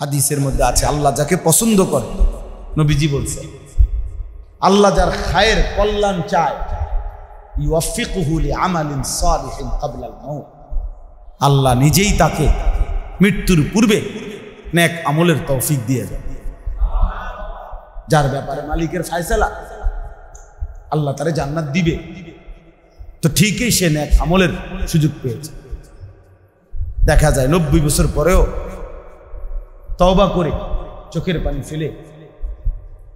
হাদিসের মধ্যে আছে আল্লাহ যাকে পছন্দ করে, নবীজি বলছে আল্লাহ যার খায়ের কল্যাণ চায়, ইউওয়াফিকুহু লিআমালিন সালিহিন ক্বাবলাল মাউত, আল্লাহ নিজেই তাকে মৃত্যুর পূর্বে নেক আমলের তৌফিক দিয়ে দেয়। যার ব্যাপারে মালিকের ফয়সালা আল্লাহ তারে জান্নাত দিবে, তো ঠিকই সে নেক আমলের সুযোগ পেয়েছে। দেখা যায় 90 বছর পরেও তওবা করে চোখের পানি ফেলে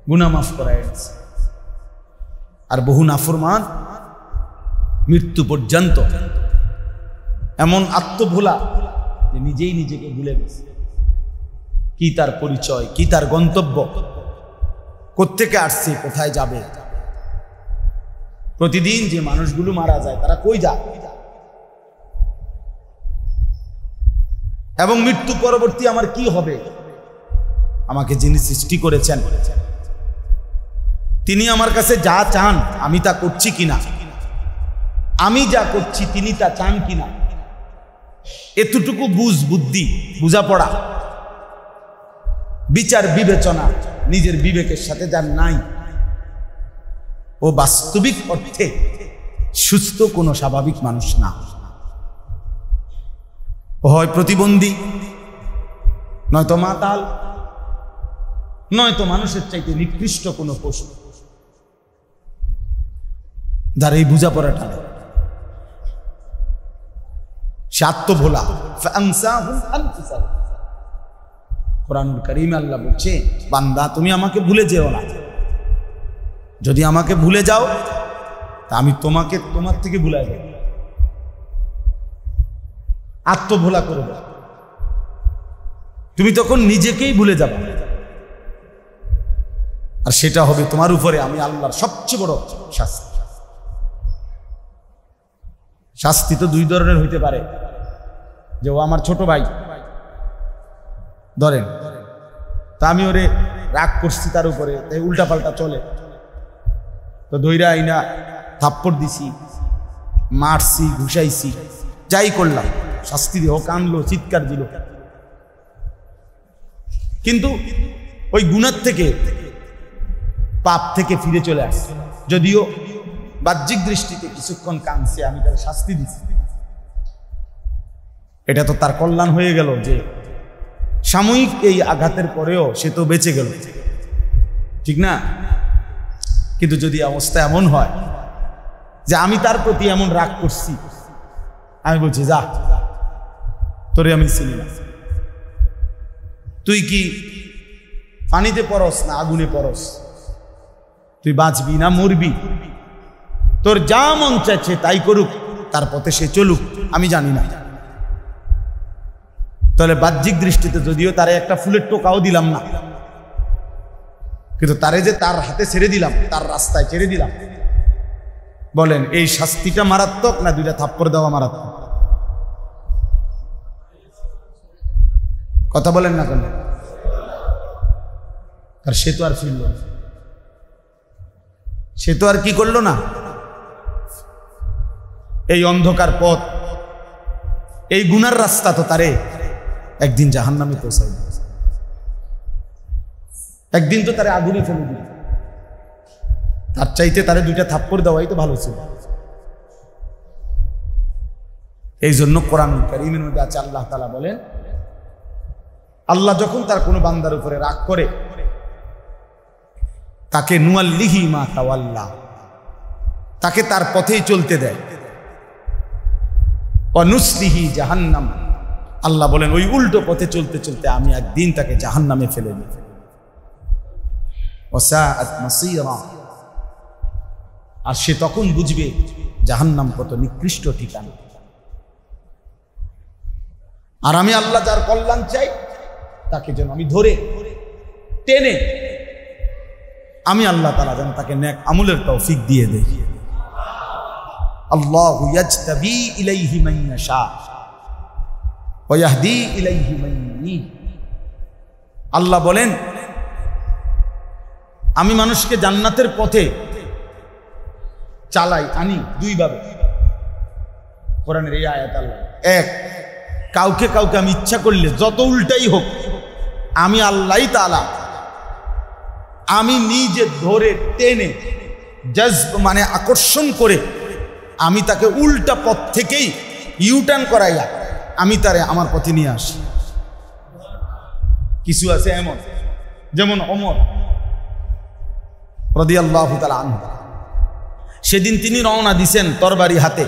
গুনাহ মাফ করায় এনেছে। আর বহু নাফরমান মৃত্যু পর্যন্ত এমন আত্মভোলা যে নিজেই নিজেকে ভুলে গেছে, কি তার পরিচয়, কি তার গন্তব্য, কোত্থেকে আসছে, কোথায় যাবে। প্রতিদিন যে মানুষগুলো মারা যায় তারা কই যায়, এবং মৃত্যু পরবর্তী আমার কি হবে। আমাকে যিনি সৃষ্টি করেছেন তিনি আমার কাছে যা চান আমি তা করছি কিনা, আমি যা করছি তিনি তা চান কিনা, এতটুকু বুদ্ধি বুঝাপড়া বিচার বিবেচনা নিজের বিবেকের সাথে যার নাই, ও বাস্তবিক অর্থে সুস্থ কোনো স্বাভাবিক মানুষ না। হয় প্রতিবন্ধী, নয়তো মাতাল, নয়তো মানুষের চাইতে নিকৃষ্ট কোনো পশু, যার এই বুঝাপড়াটা সে আত্মভোলা। কোরআনুল কারীমে আল্লাহ বলছে, বান্দা তুমি আমাকে ভুলে যেও না, যদি আমাকে ভুলে যাও তা আমি তোমাকে তোমার থেকে ভুলাই দেব। আত্মভোলা করবে, তুমি তখন নিজেকেই ভুলে যাবে, আর সেটা হবে তোমার উপরে আমি আল্লাহর সবচেয়ে বড় শাস্তি। শাস্তি তো দুই ধরনের হইতে পারে, যে ও আমার ছোট ভাই ধরেন, তা আমি ওরে রাগ করছি তার উপরে, তাই উল্টা পাল্টা চলে, তো দইরা আইনা থাপ্পড় দিছি, মারছি, ঘুষাইছি, যাই করলাম, শাস্তি দিয়ে ও কানলো, চিৎকার দিল, কিন্তু ওই গুনাহ থেকে পাপ থেকে ফিরে চলে আসছে। যদিও বাহ্যিক দৃষ্টিতে কিছুক্ষণ কাঁদছে, আমি তার শাস্তি দিছি, এটা তো তার কল্যাণ হয়ে গেল যে সাময়িক এই আঘাতের পরেও সে তো বেঁচে গেল, ঠিক না? কিন্তু যদি অবস্থা এমন হয় যে আমি তার প্রতি এমন রাগ করছি, আমি বলছি যা তোরে আমি চিনি না, তুই কি পানিতে পরস না আগুনে পরস, তুই বাঁচবি না মরবি, তোর যা মন চাইছে তাই করুক, তার পথে সে চলুক, আমি জানি না। তাহলে বাহ্যিক দৃষ্টিতে যদিও তারে একটা ফুলের টোকাও দিলাম না, কিন্তু তারে যে তার হাতে ছেড়ে দিলাম, তার রাস্তায় ছেড়ে দিলাম, বলেন এই শাস্তিটা মারাত্মক না দুইটা থাপ্পড় দেওয়া মারাত্মক? কথা বলেন না কেন? আর সে তো আর ফিরল না, সে তো আর কি করলো না, এই অন্ধকার পথ, এই গুনার রাস্তা তো তারে একদিন জাহান্নামে পৌঁছাই, একদিন তো তারে আগুনে ফেলে দিল, তার চাইতে তারে দুইটা থাপ্পড় দেওয়াই তো ভালো ছিল। এই জন্য কোরআনুল কারীমের মধ্যে আছে, আল্লাহ তাআলা বলেন, আল্লাহ যখন তার কোনো বান্দার উপরে রাগ করে তাকে নুয়াল্লিহি মা তাওয়াল্লা, তাকে তার পথেই চলতে দেয়, ওয়া নুসলিহি জাহান্নাম, আল্লাহ বলেন ওই উল্টো পথে চলতে চলতে আমি একদিন তাকে জাহান্নামে ফেলে দিই। ওয়া সাআত মাসীরা, আর সে তখন বুঝবে জাহান্নাম কত নিকৃষ্ট ঠিকানা। আর আমি আল্লাহ যার কল্যাণ চাই তাকে যেন আমি ধরে টেনে, আমি আল্লাহ তাআলা যেন তাকে নেক আমলের তৌফিক দিয়ে দেই। আল্লাহু ইয়াজতাবি ইলাইহি মান ইয়াশা ওয়া ইয়াহদি ইলাইহি মান ইউনিব। আল্লাহ বলেন আমি মানুষকে জান্নাতের পথে চালাই, আনি দুইভাবে। কোরআনের এই আয়াত আল্লাহ, এক, কাউকে কাউকে আমি ইচ্ছা করলে যত উল্টাই হোক আমি আল্লাহ তাআলা আমি নিজে ধরে টেনে জজব মানে আকর্ষণ করে আমি তাকে উল্টা পথ থেকেই ইউটার্ন করাইয়া আমি তারে আমার পথে নিয়ে আসি। কিছু আছে এমন, যেমন ওমর রাদিয়াল্লাহু তাআলা আনহু, সেদিন তিনি রওনা দিছেন তরবারি হাতে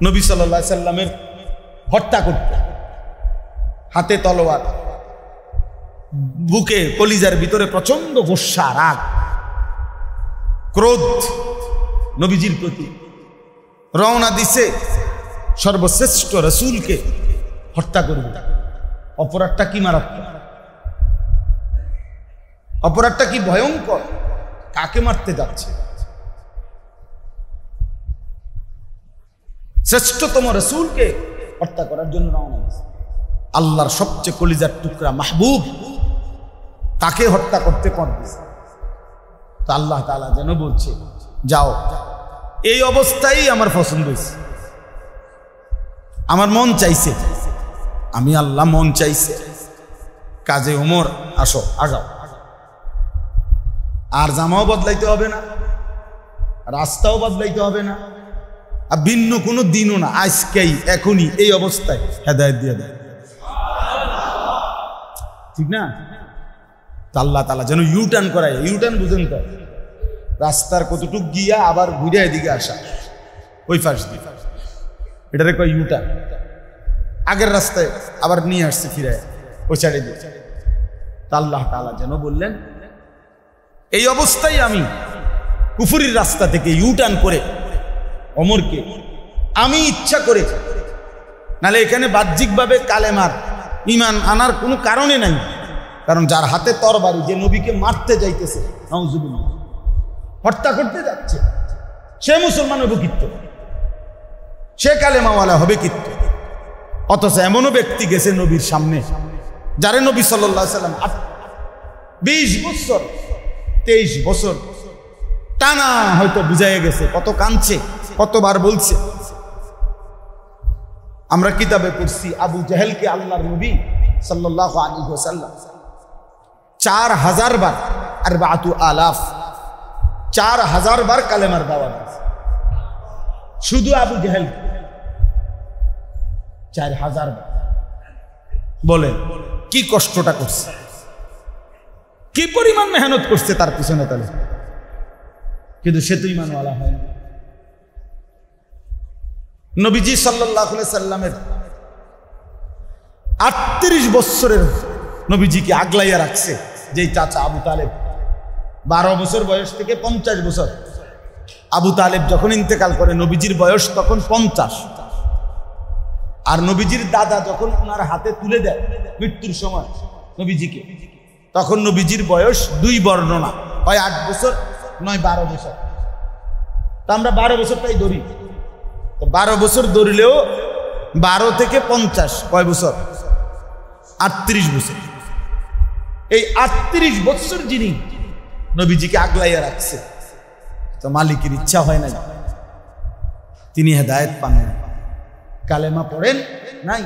নবী সাল্লাল্লাহু আলাইহি সাল্লামের হত্যা করতে, হাতে তলোয়ার, বুকে কলিজার ভিতরে প্রচন্ড গোসা, রাগ, ক্রোধ নবীজির প্রতি। রওনা দিছে সর্বশ্রেষ্ঠ রাসূলকে হত্যা করবে। অপরাধটা কি মারাত্মক, অপরাধটা কি ভয়ঙ্কর, কাকে মারতে যাচ্ছে? শ্রেষ্ঠতম রাসূলকে হত্যা করার জন্য রওনা দিছে। আল্লাহর সবচেয়ে কলিজার টুকরা মাহবুব, তাকে হত্যা করতে পারবে। তো আল্লাহ তাআলা যেন বলছে, যাও, এই অবস্থায় আমার পছন্দ হয়েছে, আমার মন চাইছে, আমি আল্লাহ মন চাইছে, কাজে ওমর আসো, আগাও। আর জামাও বদলাইতে হবে না, রাস্তাও বদলাইতে হবে না, আর ভিন্ন কোনো দিনও না, আজকেই এখনই এই অবস্থায় হেদায়েত দিয়ে দেয়, ঠিক না? আল্লাহ তাআলা যেন ইউটার্ন করায়। ইউটার্ন বুঝেন তো, রাস্তার কতটুক গিয়া আবার ঘুরে এদিকে আসা, ওই পাশ দিয়ে, এটারে কয় ইউটার্ন। আগের রাস্তায় আবার নিয়ে আসছে ফিরে ওই সাইডে দিয়ে। আল্লাহ তাআলা যেন বললেন, এই অবস্থায় আমি কুফরির রাস্তা থেকে ইউটার্ন করে ওমরকে আমি ইচ্ছা করে, নালে এখানে বাহ্যিকভাবে কালেমার ঈমান আনার কোনো কারণে নাই, কারণ যার হাতে তরবারি, যে নবীকে মারতে যাইতেছে, নাউজুবিল্লাহ, হত্যা করতে যাচ্ছে, সে মুসলমান হবে কিত্ত, সে কালেমাওয়ালা হবে কিত্ত। অথচ এমনও ব্যক্তি গেছে নবীর সামনে, যারে নবী সাল্লাল্লাহু আলাইহি সাল্লাম 20 বছর 23 বছর টানা হয়তো বুঝাইয়া গেছে, কত কাঁদছে, কতবার বলছে। আমরা কিতাবে পড়ছি আবু জাহেলকে আল্লাহর নবী সাল্লাল্লাহু আলাইহি ওয়াসাল্লাম 4000 বার, আর 4000 বার কালেমার দাওয়াত দিয়েছে। শুধু আবু জাহেল 4000 বার। বলেন কি কষ্টটা করছে, কি পরিমাণ মেহনত করছে তার পিছনে তাহলে, কিন্তু সে তো ঈমানওয়ালা হয় না। নবীজি সাল্লাল্লাহু আলাইহি সাল্লামের 38 বছরের নবীজিকে আগলাইয়া রাখছে যেই চাচা আবু তালেব। 12 বছর বয়স থেকে 50 বছর। আবু তালেব যখন ইন্তেকাল করে নবীজির বয়স তখন 50। আর নবীজির দাদা যখন ওনার হাতে তুলে দেয় মৃত্যুর সময় নবীজিকে, তখন নবীজির বয়স 2 বর্ণনা, হয় 8 বছর নয় 12 বছর। তা আমরা 12 বছরটাই ধরি, তো 12 বছর ধরলেও 12 থেকে 50 কয় বছর? 38 বছর। এই 38 বছর যিনি নবীজিকে আগলাইয়া রাখছে, তো মালিকের ইচ্ছা হয় নাই, তিনি হেদায়েত পান না, কালেমা পড়েন নাই।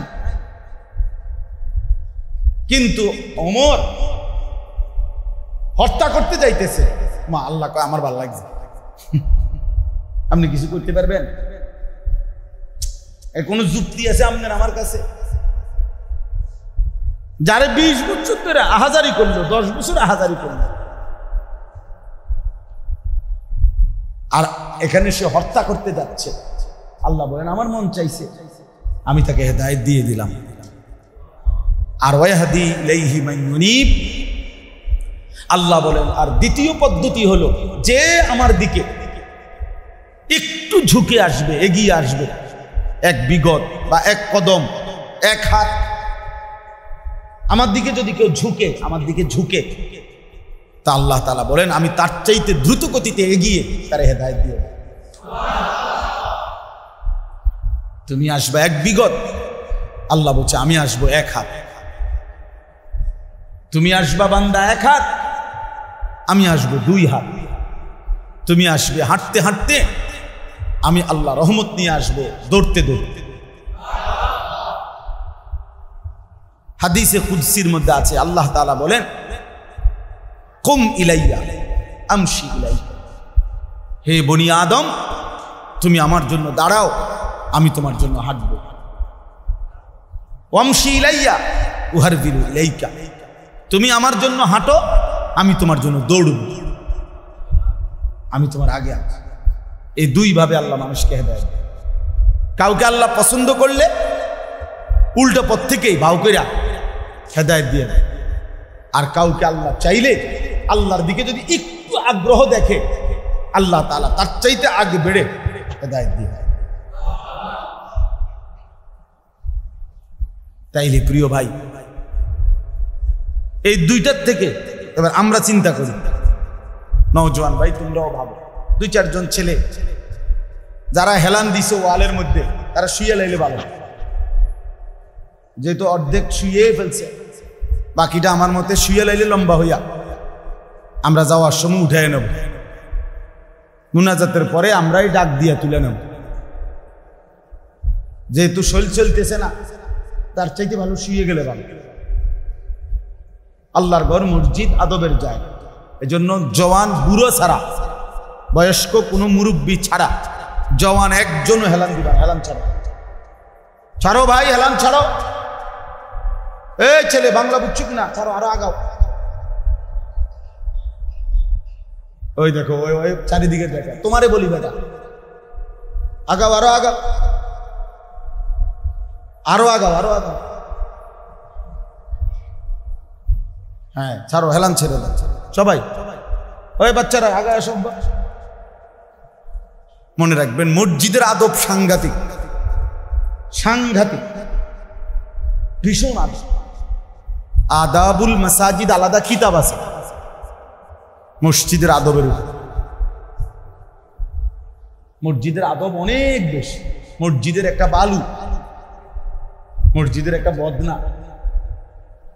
কিন্তু ওমর হত্যা করতে যাইতেছে, মা আল্লাহ কয় আমার ভালো লাগছে, আপনি কিছু করতে পারবেন? এর কোন যুক্তি আছে আপনার আমার কাছে? যারে 20 বছর ধরে আহাজারি করলো, 10 বছর আহাজারি করলো, আর এখানে সে হত্যা করতে যাচ্ছে, আল্লাহ বলেন আমার মন চাইছে, আমি তাকে হেদায়েত দিয়ে দিলাম। আর ওয়াহদি ইলাইহি মান ইউনিব, আল্লাহ বলেন আর দ্বিতীয় পদ্ধতি হলো, যে আমার দিকে একটু ঝুঁকে আসবে, এগিয়ে আসবে, এক বিগত বা এক কদম, এক হাত আমার দিকে যদি কেউ ঝুঁকে, আমার দিকে ঝুঁকে, তা আল্লাহ তাআলা বলেন আমি তার চাইতে দ্রুত গতিতে এগিয়ে তার হেদায়েত দিয়ে দেব। তুমি আসবে এক বিগত, আল্লাহ বলছে আমি আসবো এক হাত। তুমি আসবা বান্দা এক হাত, আমি আসবো 2 হাত। তুমি আসবে হাঁটতে হাঁটতে, আমি আল্লাহ রহমত নিয়ে আসবো দৌড়তে দৌড়তে। হাদিসে কুদসির মধ্যে আছে, আল্লাহ তাআলা বলেন, কুম ইলাইয়া আমশি ইলাইকা, হে বনি আদম তুমি আমার জন্য দাঁড়াও, আমি তোমার জন্য হাঁটব। ওয়ামশি ইলাইয়া উহারবিলু ইলাইকা, তুমি আমার জন্য হাঁটো, আমি তোমার জন্য দৌড়ব, আমি তোমার আগে আছি। এই দুইভাবে আল্লাহ মানুষকে হেদায়েত দেয়। কাউকে আল্লাহ পছন্দ করলে উল্টো পথ থেকেই ভাও কইরা হেদায়েত দিয়ে দেয়, আর কাউকে আল্লাহ চাইলে আল্লাহর দিকে যদি একটু আগ্রহ দেখে আল্লাহ তাআলা তার চাইতে আগে বেড়ে হেদায়েত দিয়ে দেয়। তাইলে প্রিয় ভাই, এই দুইটার থেকে এবার আমরা চিন্তা করি, নওজোয়ান ভাই তোমরাও ভাবো, 2-4 জন ছেলে যারা হেলান দিছে ওয়ালের মধ্যে, তারা শুয়ে লাইলে ভালো, যেহেতু অর্ধেক শুয়ে ফেলছে, বাকিটা আমার মতে শুয়ে লাইলে লম্বা হইয়া আমরা যাওয়ার সময় উঠে নেব, মুনাজাতের পরে আমরাই ডাক দিয়া তুলে নেব। যেহেতু শরীর চলতেছে না, তার চাইতে ভালো শুয়ে গেলে ভালো। আল্লাহর ঘর মসজিদ আদবের জায়গা, এজন্য জওয়ান বুড়ো ছাড়া, বয়স্ক কোনো মুরব্বী ছাড়া জওয়ান একজনও হেলান দিবা, হেলান ছাড়ো, ছাড়ো ভাই, হেলান ছাড়ো। এই ছেলে বাংলা বুঝছো কিনা, ছাড়ো, আরো আগাও। ওই দেখো, ওই চারিদিকে দেখো, তোমারে বলি বেটা, আগাও, আরো আগাও, আরো আগাও, আরো আগাও। হ্যাঁ ছাড়ো, হেলান ছেড়ে দাও সবাই। ওই বাচ্চারা আগায় সব। মনে রাখবেন, মসজিদের আদব সাংঘাতিক, সাংঘাতিক, ভীষণ আদব। আদাবুল মাসাজিদ আলাদা কিতাব আছে মসজিদের আদবের উপর। মসজিদের আদব অনেক বেশি। মসজিদের একটা বালু, মসজিদের একটা বদনা,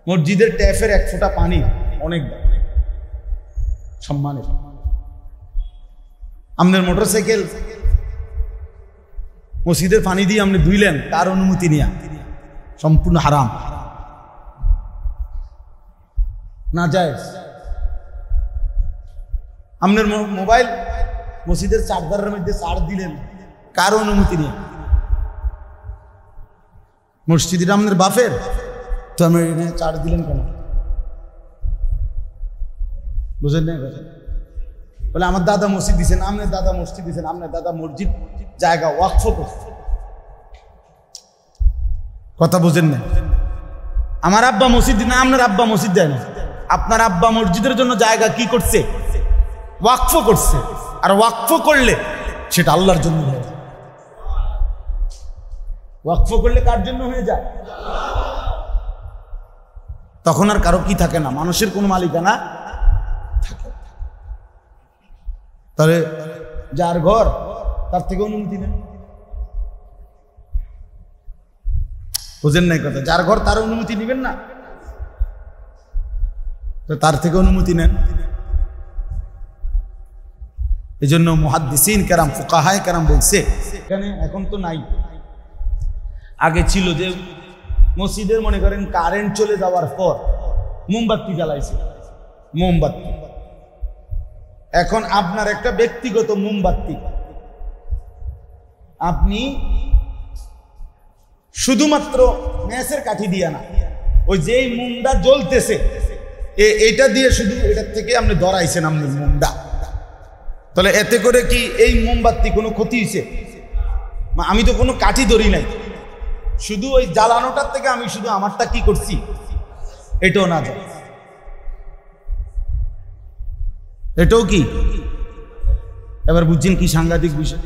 মসজিদের ট্যাপের 1 ফোঁটা পানি অনেক সম্মানের। আপনার মোটরসাইকেল মসজিদের পানি দিয়ে আপনি ধুইলেন, তার অনুমতি নিয়ে, সম্পূর্ণ হারাম, না যায়। আপনার মোবাইল মসজিদের চার্জারের মধ্যে চার্জ দিলেন, কার অনুমতি নিয়ে? মসজিদের আপনার বাপের, তো আপনি চার্জ দিলেন কেন? বুঝলেন না কথা? বলে আমার দাদা মসজিদ দিচ্ছেন, আপনার দাদা মসজিদ দিচ্ছেন, আপনার দাদা মসজিদ জায়গা ওয়াকফ করছে। কথা বুঝেন না? আমার আব্বা মসজিদ দিন, আপনার আব্বা মসজিদ দেয় না। আপনার আব্বা মসজিদের জন্য জায়গা কি করছে? ওয়াকফ করছে। আর ওয়াকফ করলে সেটা আল্লাহর জন্য হয়ে যায়। ওয়াকফ করলে কার জন্য হয়ে যায়? তখন আর কারো কি থাকে না, মানুষের কোনো মালিকানা থাকে। তাহলে যার ঘর, তার থেকে অনুমতি নেন। বুঝেন নাই কথা? যার ঘর তার অনুমতি নেবেন না, তো তার থেকে অনুমতি নেন। এই জন্য মুহাদ্দিসিন কেরাম, ফুকাহায়ে কেরাম বলছে, এখানে এখন তো নাই, আগে ছিল যে মসজিদের মনে করেন কারেন্ট চলে যাওয়ার পর মোমবাতি জ্বালাইছে, মোমবাতি। এখন আপনার একটা ব্যক্তিগত মোমবাতি, আপনি শুধুমাত্র ম্যাচের কাঠি দিয়ে না, ওই যেই মোমটা জ্বলতেছে এটা দিয়ে, শুধু এটার থেকে আপনি ধরাইছেন আপনি মোমটা, তাহলে এতে করে কি এই মোমবাতি কোনো ক্ষতি হয়েছে? আমি তো কোনো কাঠি ধরি নাই, শুধু ওই জ্বালানোটার থেকে আমি শুধু আমারটা কি করছি, এটাও না যায়। এটাও কি? এবার বুঝছেন কি সাংঘাতিক বিষয়?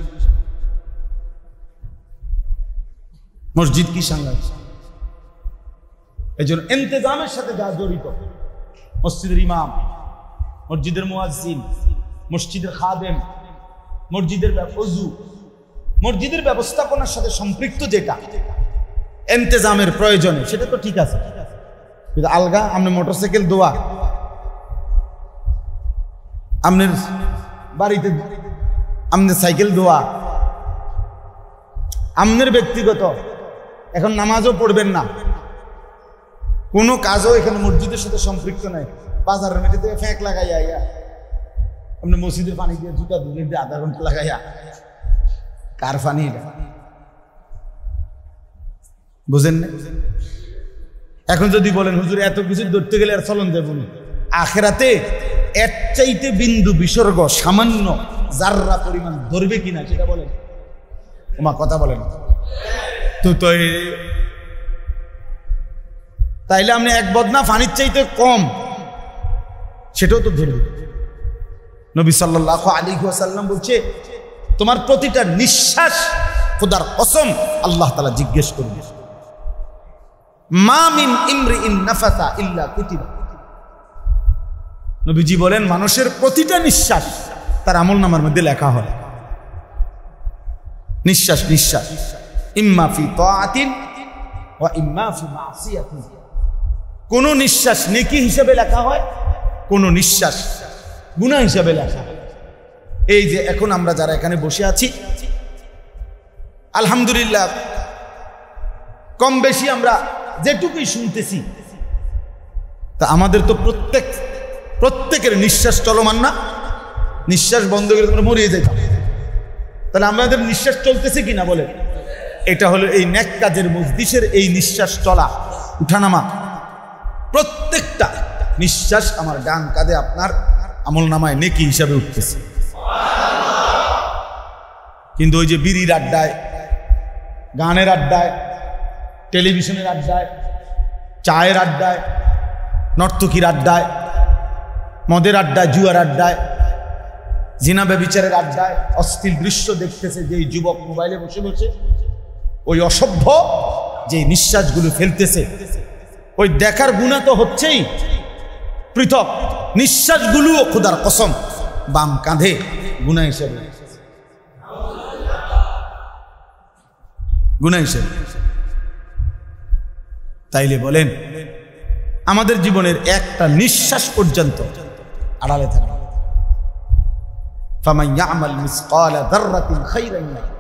মসজিদ কি সাংঘাতিক। এই জন্য ইন্তেজামের সাথে যা জড়িত, মসজিদের ইমাম, মসজিদের মুয়াজ্জিন, মসজিদের খাদেম, মসজিদের ওযু, মসজিদের ব্যবস্থাপনার সাথে সম্পৃক্ত যেটা ইন্তেজামের প্রয়োজনে, সেটা তো ঠিক আছে। কিন্তু আলগা আপনি মোটরসাইকেল দোয়া, আপনার বাড়িতে আপনার সাইকেল দোয়া, আপনার ব্যক্তিগত, এখন নামাজও পড়বেন না, কোনো কাজও এখানে মসজিদের সাথে সম্পৃক্ত নাই, বাজারের মধ্যে থেকে ফ্যাঁক লাগাইয়া ইয়া আপনি মসজিদের পানি দিয়ে জুতা ধুয়ে দিয়ে আধা ঘন্টা লাগাইয়া, কার পানি এটা বুঝেন না? এখন যদি বলেন হুজুর এত কিছু ধরতে গেলে আর চলন যাবো না, আখেরাতে এর চাইতে বিন্দু বিসর্গ সামান্য জাররা পরিমাণ ধরবে কিনা সেটা বলেন। ওমা কথা বলেন তো তাইলে আপনি এক বদনা পানির চাইতে কম সেটাও তো ধরবে। নবী সাল্লাল্লাহু আলাইহি ওয়াসাল্লাম বলছে তোমার প্রতিটা নিঃশ্বাস খোদার কসম আল্লাহ তাআলা জিজ্ঞেস করবে, মা মিন ইমরিইন নাফাসা ইল্লা কুতিবা। নবীজি বলেন মানুষের প্রতিটা নিঃশ্বাস তার আমলনামার মধ্যে লেখা হয়। নিঃশ্বাস নিঃশ্বাস, ইম্মা ফি তাআতিন ওয়া ইম্মা ফি মাসিয়াতিন। কোন নিঃশ্বাস নেকি হিসেবে লেখা হয়, কোন নিঃশ্বাস গুনাহ হিসেবে লেখা হয়। এই যে এখন আমরা যারা এখানে বসে আছি আলহামদুলিল্লাহ কম বেশি আমরা যেটুকুই শুনতেছি, তা আমাদের তো প্রত্যেকের নিঃশ্বাস চলমান না? নিঃশ্বাস বন্ধ করে তোমরা মরিয়ে যাইতাম, তাহলে আমাদের নিঃশ্বাস চলতেছে কিনা বলে? এটা হলো এই নেক কাজের মজলিসের এই নিঃশ্বাস চলা উঠানামা, প্রত্যেকটা নিঃশ্বাস আমার ডান কাঁধে আপনার আমলনামায় নেকি হিসাবে উঠতেছে। কিন্তু ওই যে বিড়ির আড্ডায়, গানের আড্ডায়, টেলিভিশনের আড্ডায়, চায়ের আড্ডায়, নর্তকীর আড্ডায়, মদের আড্ডায়, জুয়ার আড্ডায়, জিনা ব্যভিচারের আড্ডায় অশ্লীল দৃশ্য দেখতেছে যেই যুবক মোবাইলে বসে বসে, ওই অসভ্য যে নিঃশ্বাসগুলো ফেলতেছে, ওই দেখার গুনাহ তো হচ্ছেই, পৃথক নিঃশ্বাসগুলোও খোদার কসম বাম কাঁধে গুনাহ হিসেবে, গুনাহ হিসেবে। তাইলে বলেন আমাদের জীবনের একটা নিঃশ্বাস পর্যন্ত আড়ালে থাকবে। ফামান ইয়ামাল মিসকালা যাররাতিন খাইরান ইয়ারা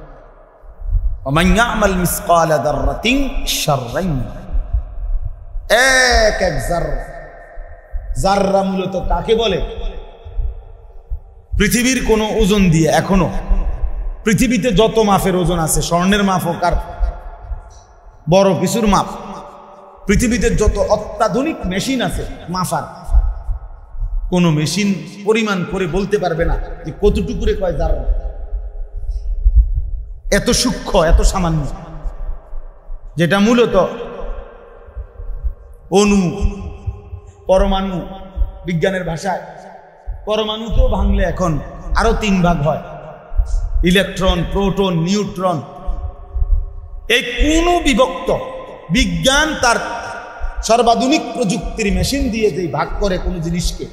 ওয়া মান ইয়ামাল মিসকালা যাররাতিন শাররান ইয়ারা। এক এক জাররা, জাররা মূলত কাকে বলে? পৃথিবীর কোন ওজন দিয়ে এখনো পৃথিবীতে যত মাপের ওজন আছে, স্বর্ণের মাপ হোক আর বড় কিছুর মাপ, পৃথিবীতে যত অত্যাধুনিক মেশিন আছে মাপার, কোন মেশিন পরিমাণ করে বলতে পারবে না যে কতটুকুরে কয় জাররা। এত সূক্ষ্ম, এত সামান্য, যেটা মূলত অণু, পরমাণু, বিজ্ঞানের ভাষায় পরমাণুকেও ভাঙলে এখন আরো 3 ভাগ হয়, ইলেকট্রন, প্রোটন, নিউট্রন। এই কোন বিভক্ত বিজ্ঞান তার সর্বাধুনিক প্রযুক্তির মেশিন দিয়ে যেই ভাগ করে কোনো জিনিসকে,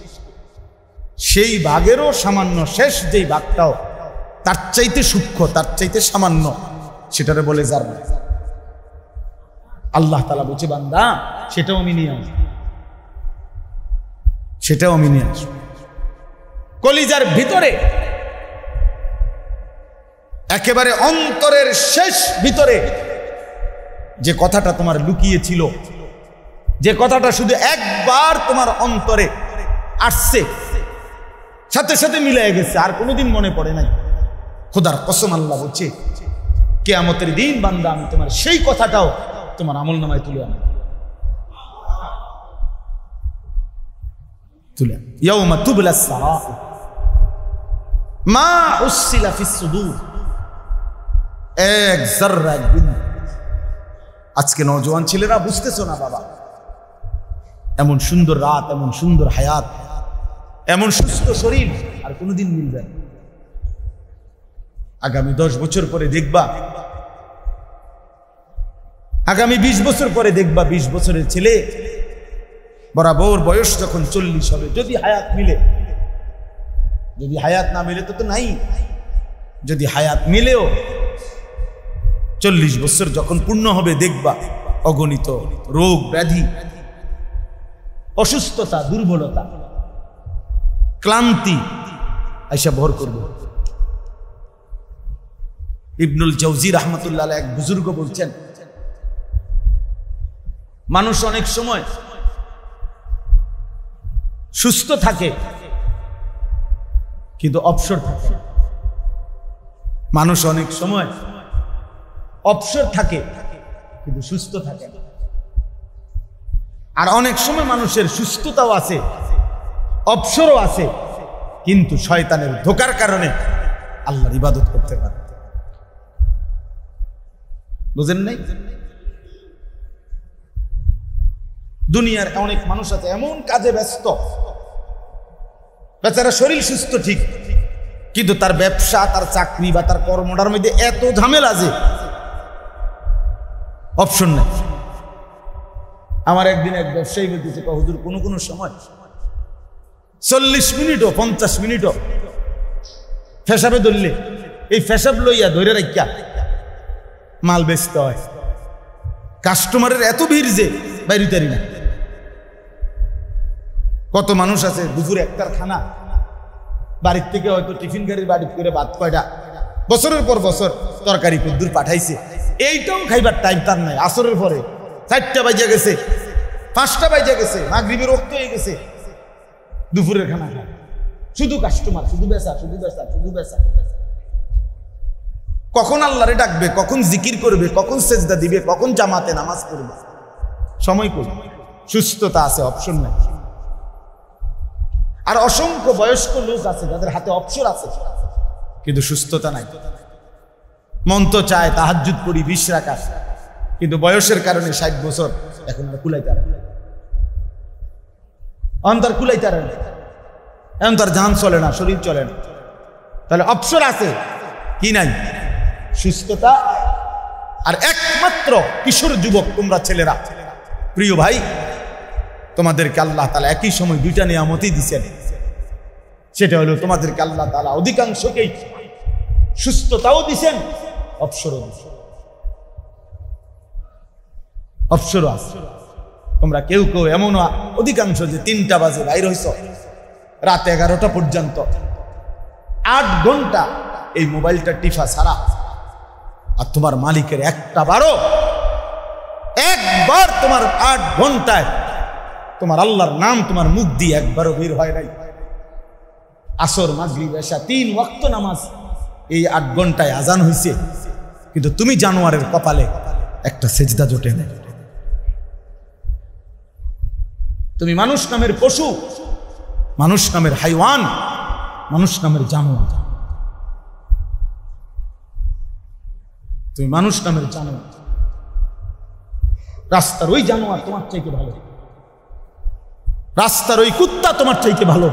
সেই ভাগেরও সামান্য শেষ যেই ভাগটাও তার চাইতে সূক্ষ্ম, তার চাইতে সামান্য, সেটারে বলে জাররা। আল্লাহ তাআলা বলছে বান্দা সেটাও আমি নিয়ে আসবো, সেটাও আমি নিয়ে আসবো। কলিজার ভিতরে একেবারে অন্তরের শেষ ভিতরে যে কথাটা তোমার লুকিয়ে ছিল, যে কথাটা শুধু একবার তোমার অন্তরে আসছে, সাথে সাথে মিলে গেছে, আর কোনোদিন মনে পড়ে নাই, খোদার কসম আল্লাহ বলছে কিয়ামতের দিন বান্দা আমি তোমার সেই কথাটাও তোমার আমলনামায় তুলে আনবো। তুলে ইয়াউমা তুবলাস সারাইর মা উসিলা ফিস সুদূর। এক জাররা, এক বিন্দু। আজকে নওজোয়ান ছেলেরা বুঝতেছো না বাবা, এমন সুন্দর রাত, এমন সুন্দর হায়াত, এমন সুস্থ শরীর আর কোনোদিন মিলবে না। আগামী 10 বছর পরে দেখবা, আগামী 20 বছর পরে দেখবা 20 বছরের ছেলে বরাবর বয়স যখন 40 হবে, যদি হায়াত মিলে, যদি হায়াত না মিলে তো নাই, যদি হায়াত মিলেও 40 বছর যখন পূর্ণ হবে দেখবা অগণিত রোগ ব্যাধি, অসুস্থতা, দুর্বলতা, ক্লান্তি আইসা ভর করবে। ইবনুল জাওজি রাহমাতুল্লাহ আলাইহি এক বুজুর্গ বলছেন, মানুষ অনেক সময় সুস্থ থাকে কিন্তু অবসর থাকে না। মানুষ অনেক সময় অবসর থাকে কিন্তু সুস্থ থাকে না। আর অনেক সময় মানুষের সুস্থতাও আছে, অবসরও আছে, কিন্তু শয়তানের ধোঁকার কারণে আল্লাহর ইবাদত করতে পারে। বুঝেন নাই? দুনিয়ার অনেক মানুষ আছে এমন কাজে ব্যস্ত, বেচারা শরীর সুস্থ ঠিক, কিন্তু তার ব্যবসা, তার চাকরি বা তার কর্মটার মধ্যে এত ঝামেলা যে অপশন নেই। আমার একদিন এক ব্যবসায়ী বলতেছে, হুজুর কোনো কোনো সময় 40 মিনিটও 50 মিনিটও ফেসাবে ধরলে এই ফেসাব লইয়া ধরে রাখিয়া মাল বেচতে হয়। কাস্টমারের এত ভিড় যে বাইরে তারি না। কত মানুষ আছে দুপুরে একটার খানা বাড়ির থেকে হয়তো টিফিন গাড়ির বাড়ি করে ভাত কয়টা বছরের পর বছর তরকারি কুদ্দুর পাঠাইছে, এইটাও খাইবার টাইম তার নাই। আসরের পরে 4টা বাজে গেছে, 5টা বাজে গেছে, মাগরিবের রক্ত হয়ে গেছে, দুপুরের খানা খায়, শুধু কাস্টমার, শুধু বেচা, শুধু বেচা, শুধু বেচা। কখন আল্লাহরে ডাকবে, কখন জিকির করবে, কখন সেজদা দিবে, কখন জামাতে নামাজ পড়বে, সময় কই? সুস্থতা আছে, অপশন নাই। আর অসংখ্য বয়স্ক লোক আছে যাদের হাতে অবসর আছে কিন্তু সুস্থতা নাই। মন তো চায় তাহাজ্জুদ করি 20 রাকাত, কিন্তু বয়সের কারণে 60 বছর এখন আর কুলাইতে পারে না, অন্তর কুলাইতে পারে না, এখন তার জান চলে না, শরীর চলে না। তাহলে অবসর আছে কি নাই? সুস্থতা। আর একমাত্র কিশোর যুবক তোমরা ছেলেরা, প্রিয় ভাই, তোমাদেরকে আল্লাহ তাআলা একই সময় 2টা নিয়ামতই দিয়েছেন। সেটা হলো তোমাদেরকে আল্লাহ তাআলা অধিকাংশকেই সুস্থতাও দিয়েছেন, অবসরও দিয়েছেন। অবসরও আছে। তোমরা কেউ কেউ এমন অধিকাংশ যে 3টা বাজে বাইর হইছ, রাত 11টা পর্যন্ত 8 ঘন্টা এই মোবাইলটা টিফা ছাড়া, আর তোমার মালিকের একবার তোমার 8 ঘন্টায় তোমার আল্লাহর নাম তোমার মুখ দিয়ে একবারও বের হয় নাই। আসর, মাগরিব, এশা 3 ওয়াক্ত নামাজ এই 8 ঘন্টায় আজান হইছে, কিন্তু তুমি জানোয়ারের কপালে একটা সেজদা জোটে নাই। তুমি মানুষ নামের পশু, মানুষ নামের হাইওয়ান, মানুষ নামের জানোয়ার, তুমি মানুষ নামের জানোয়ার। রাস্তার ওই জানোয়ার তোমার চাইতে ভালো, রাস্তার ওই কুত্তা তোমার চাইতে ভালো,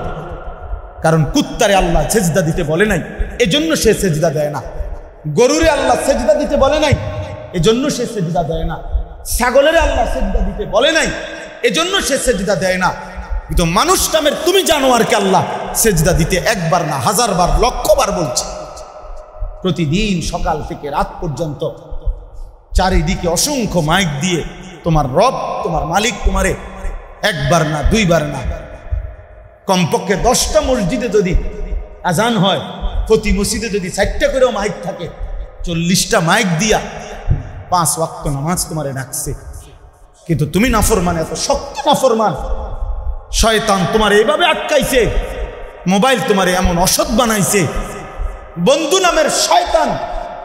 কারণ কুত্তারে আল্লাহ সেজদা দিতে বলে নাই, এজন্য সে সেজদা দেয় না। গরুরে আল্লাহ সেজদা দিতে বলে নাই, এজন্য সে সেজদা দেয় না। ছাগলের আল্লাহ সেজদা দিতে বলে নাই, এজন্য সে সেজদা দেয় না। কিন্তু মানুষ নামের তুমি জানোয়ারকে আল্লাহ সেজদা দিতে 1 বার না 1000 বার, 1,00,000 বার বলছে। প্রতিদিন সকাল থেকে রাত পর্যন্ত চারিদিকে অসংখ্য মাইক দিয়ে তোমার রব, তোমার মালিক তোমারে 1 বার না 2 বার না, কমপক্ষে 10টা মসজিদে যদি আজান হয়, প্রতি মসজিদে যদি 4টা করেও মাইক থাকে, 40টা মাইক দিয়া 5 ওয়াক্ত নামাজ তোমারে ডাকছে। কিন্তু তুমি নাফরমান, এত শক্ত নাফরমান। শয়তান তোমার এইভাবে আটকাইছে, মোবাইল তোমারে এমন অসৎ বানাইছে, বন্ধু নামের শয়তান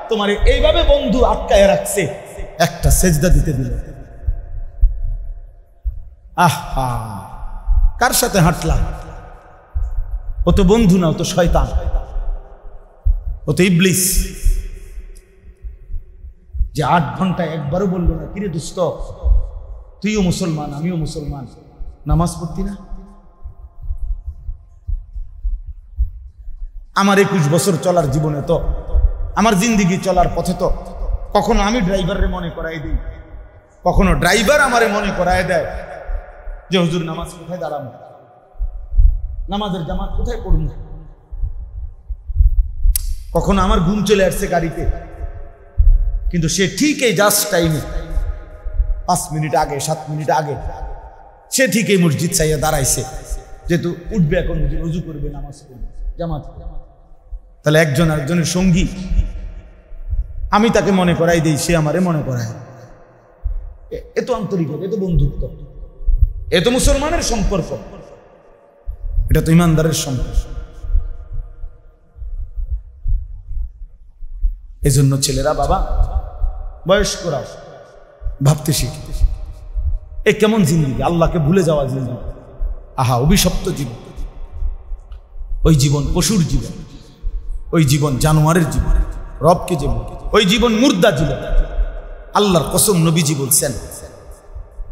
তোমারে এইভাবে বন্ধু আটকায় রাখছে, একটা সেজদা দিতে দিল। আহা, কার সাথে হাঁটলাম? ও তো বন্ধু না, ও তো শয়তান, ও তো ইবলিস, যে 8 ঘন্টায় একবারও বললো না, কিরে দোস্ত তুইও মুসলমান আমিও মুসলমান, নামাজ পড়তি না? আমার 21 বছর চলার জীবনে তো, আমার জিন্দিগি চলার পথে তো কখনো আমি ড্রাইভারের মনে করাই দিই, কখনো ড্রাইভার আমারে মনে করায় দেয় যে হুজুর নামাজ কোথায় দাঁড়াবো, নামাজের জামাত কোথায় পড়বো। কখনো আমার ঘুম চলে আসছে গাড়িতে, কিন্তু সে ঠিক এই জাস্ট টাইমে 5 মিনিট আগে 7 মিনিট আগে সে ঠিক এই মসজিদ চাইয়া দাঁড়াইছে, যেহেতু উঠবে এখন রুজু করবে, নামাজ পড়বে, জামাত। তাহলে একজন আরেকজনের সঙ্গী, আমি তাকে মনে করাই দিই, সে আমারে মনে করায়। এত আন্তরিকতা, এত বন্ধুত্ব, এত মুসলমানের সম্পর্ক। এটা তো ইমানদারের সম্পদ। এজন্য ছেলেরা, বাবা বয়স্করা ভাবতে শিখে, এ কেমন জিন্দেগি, আল্লাহকে ভুলে যাওয়া জিন্দেগি, আহা অভিশপ্ত জীবন। ওই জীবন পশুর জীবন, ওই জীবন জানোয়ারের জীবন, রবকে জীবন, ওই জীবন মুর্দা জীবন। আল্লাহর কসম, নবীজি বলছেন,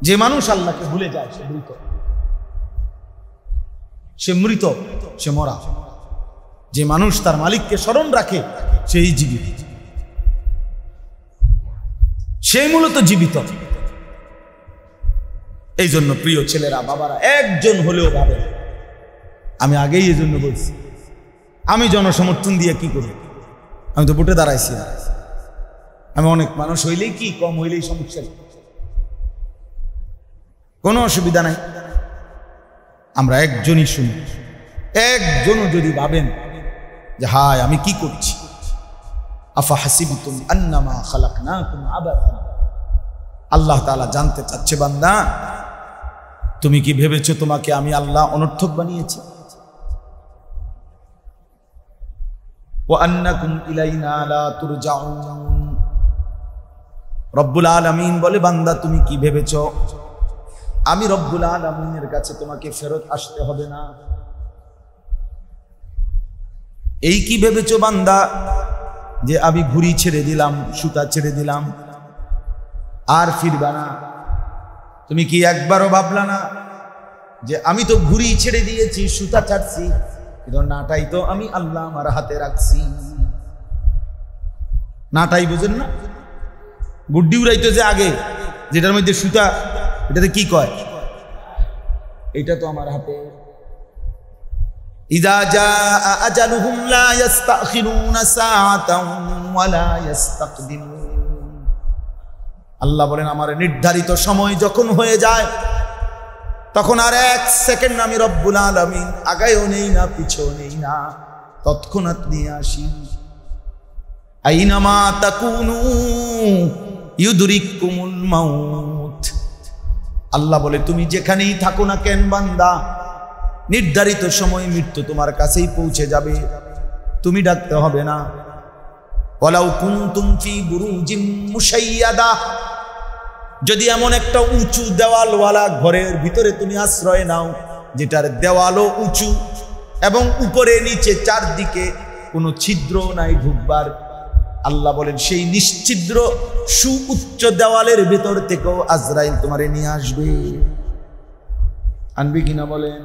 যে মানুষ আল্লাহকে ভুলে যায় সে মৃত, সে মৃত, সে মরা। যে মানুষ তার মালিককে স্মরণ রাখে সেই জীবিত, সেই মূলত জীবিত। এই জন্য প্রিয় ছেলেরা, বাবারা, একজন হলেও ভাবে, আমি আগেই এই জন্য বলছি, আমি জনসমর্থন দিয়ে কি করি? আমি তো ভোটে দাঁড়াইছি না। আমি অনেক মানুষ হইলেই কি, কম হইলেই সমস্যা, কোনো অসুবিধা নাই। আমরা একজনই শুনি, একজনও যদি ভাবেন যে হায় আমি কি করছি, আফা হাসিবতুম আন্নামা খালাকনাকুম আবাসান, আল্লাহ তাআলা জানতে চাচ্ছে, বান্দা তুমি কি ভেবেছো তোমাকে আমি আল্লাহ অনর্থক বানিয়েছি? ওয়া আন্নাকুম ইলাইনা লা তুরজাউন, রব্বুল আলামিন বলে, বান্দা তুমি কি ভেবেছো আমি রব্বুল আলামিনের কাছে তোমাকে ফেরত আসতে হবে না? এই কি ভেবেছো বান্দা যে আমি ঘুড়ি ছেড়ে দিলাম, সুতা ছেড়ে দিলাম, আর ফিরবা না? তুমি কি একবারও ভাবলা না যে আমি তো ঘুড়ি ছেড়ে দিয়েছি, সুতা ছাড়ছি, কিন্তু নাটাই তো আমি আল্লাহ আমার হাতে রাখছি? নাটাই বুঝেন না? গুড্ডি উড়াইতো যে আগে, যেটার মধ্যে সুতা, এটাতে কি কয়? এটা তো আমার হাতে। ইযা জাআ আজালুহুম লা ইস্তাখিরুনা সাআতান ওয়া লা ইস্তাকদিমুন। আল্লাহ বলেন, আমার নির্ধারিত সময় যখন হয়ে যায় তখন আর এক সেকেন্ড আমি রব্বুল আলামিন আগায়ও নেই না, পিছেও নেই না, তৎক্ষণাৎ নিয়ে আসি। আইনামা তাকুনু ইউদরিকুমুল মাউত। আল্লাহ বলে, তুমি যেখানেই থাকো না কেন বান্দা, নির্ধারিত সময় মৃত্যু তোমার কাছেই পৌঁছে যাবে, তুমি ডাকতে হবে না। ওয়ালাউ কুনতুম ফি বুরুজিম মুশাইয়াদা, যদি এমন একটা উঁচু দেওয়ালওয়ালা ঘরের ভিতরে তুমি আশ্রয় নাও, যেটার দেওয়ালও উঁচু এবং উপরে নিচে চারদিকে কোনো ছিদ্র নাই ঢুকবার, আল্লাহ বলেন সেই নিশ্ছিদ্র সুউচ্চ দেওয়ালের ভেতর থেকেও আজরাইল তোমারে নিয়ে আসবে। আনবি কিনা বলেন?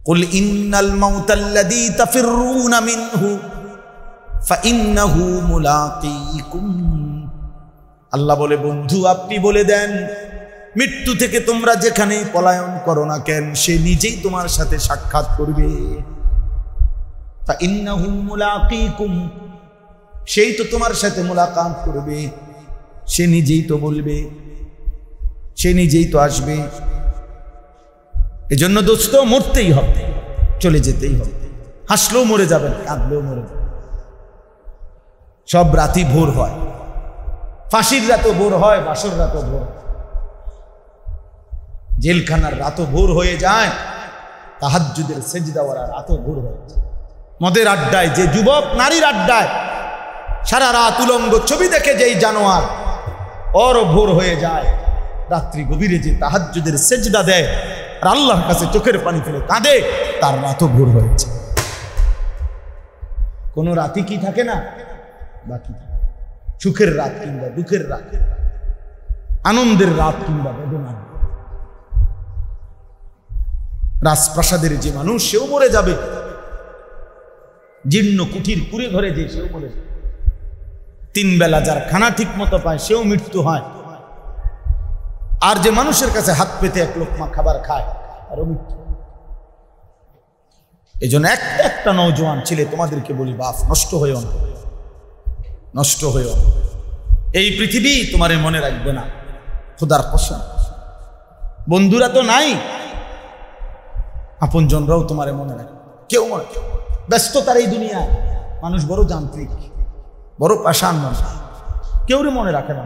কুল ইন্নাল মাউতাল্লাযী তাফিররুনা মিনহু ফাইন্নাহু মুলাকীকুম। আল্লাহ বলে, বন্ধু আপনি বলে দেন, মৃত্যু থেকে তোমরা যেখানেই পলায়ন করো না কেন, সে নিজেই তোমার সাথে সাক্ষাৎ করবে। ফাইন্নাহু মুলাকীকুম, সেই তো তোমার সাথে মুলাকাত করবে, সে নিজেই তো বলবে, সে নিজেই তো আসবে। এজন্য দোস্ত, মরতেই হবে, চলে যেতেই হবে। হাসলেও মরে যাবেন, কাঁদলেও মরে যাবেন। সব রাতই ভোর হয়, ফাঁসির রাতও ভোর হয়, বাসর রাতও ভোর, জেলখানার রাতও ভোর হয়ে যায়, তাহাজ্জুদের সেজদাওয়ালা রাতও ভোর হয়ে যায়। মদের আড্ডায় যে যুবক, নারীর আড্ডায় সারা রাত উলঙ্গ ছবি দেখে যেই জানোয়ার, ওরও ভোর হয়ে যায়। রাত্রি গভীরে যে তাহাজ্জুদের সেজদা দেয় আর আল্লাহর কাছে চোখের পানি ফেলে কাঁদে, তার রাতও ভোর হয়েছে। কোন রাতই কি থাকে না বাকি থাকে? সুখের রাত কিংবা দুঃখের রাত, আনন্দের রাত কিংবা বেদনা। রাজপ্রাসাদের যে মানুষ, সেও মরে যাবে। জীর্ণ কুঠির কুড়ে ঘরে যে, সেও মরে যাবে। তিন বেলা যার খানা ঠিক মতো পায়, সেও মৃত্যু হয়। আর যে মানুষের কাছে হাত পেতে এক লোকমা খাবার খায়, আরও মৃত্যু। এই জন্য একটা নওজোয়ান ছেলে তোমাদেরকে বলি, বাপ, নষ্ট হয়েও না, নষ্ট হয়েও না। এই পৃথিবী তোমারে মনে রাখবে না, খোদার কসম। বন্ধুরা তো নাই, আপন জনরাও তোমারে মনে রাখবে, কেউ মনে। ব্যস্ততার এই দুনিয়া, মানুষ বড় যান্ত্রিক, বড় পাষাণ মানুষ, কেউ মনে রাখে না।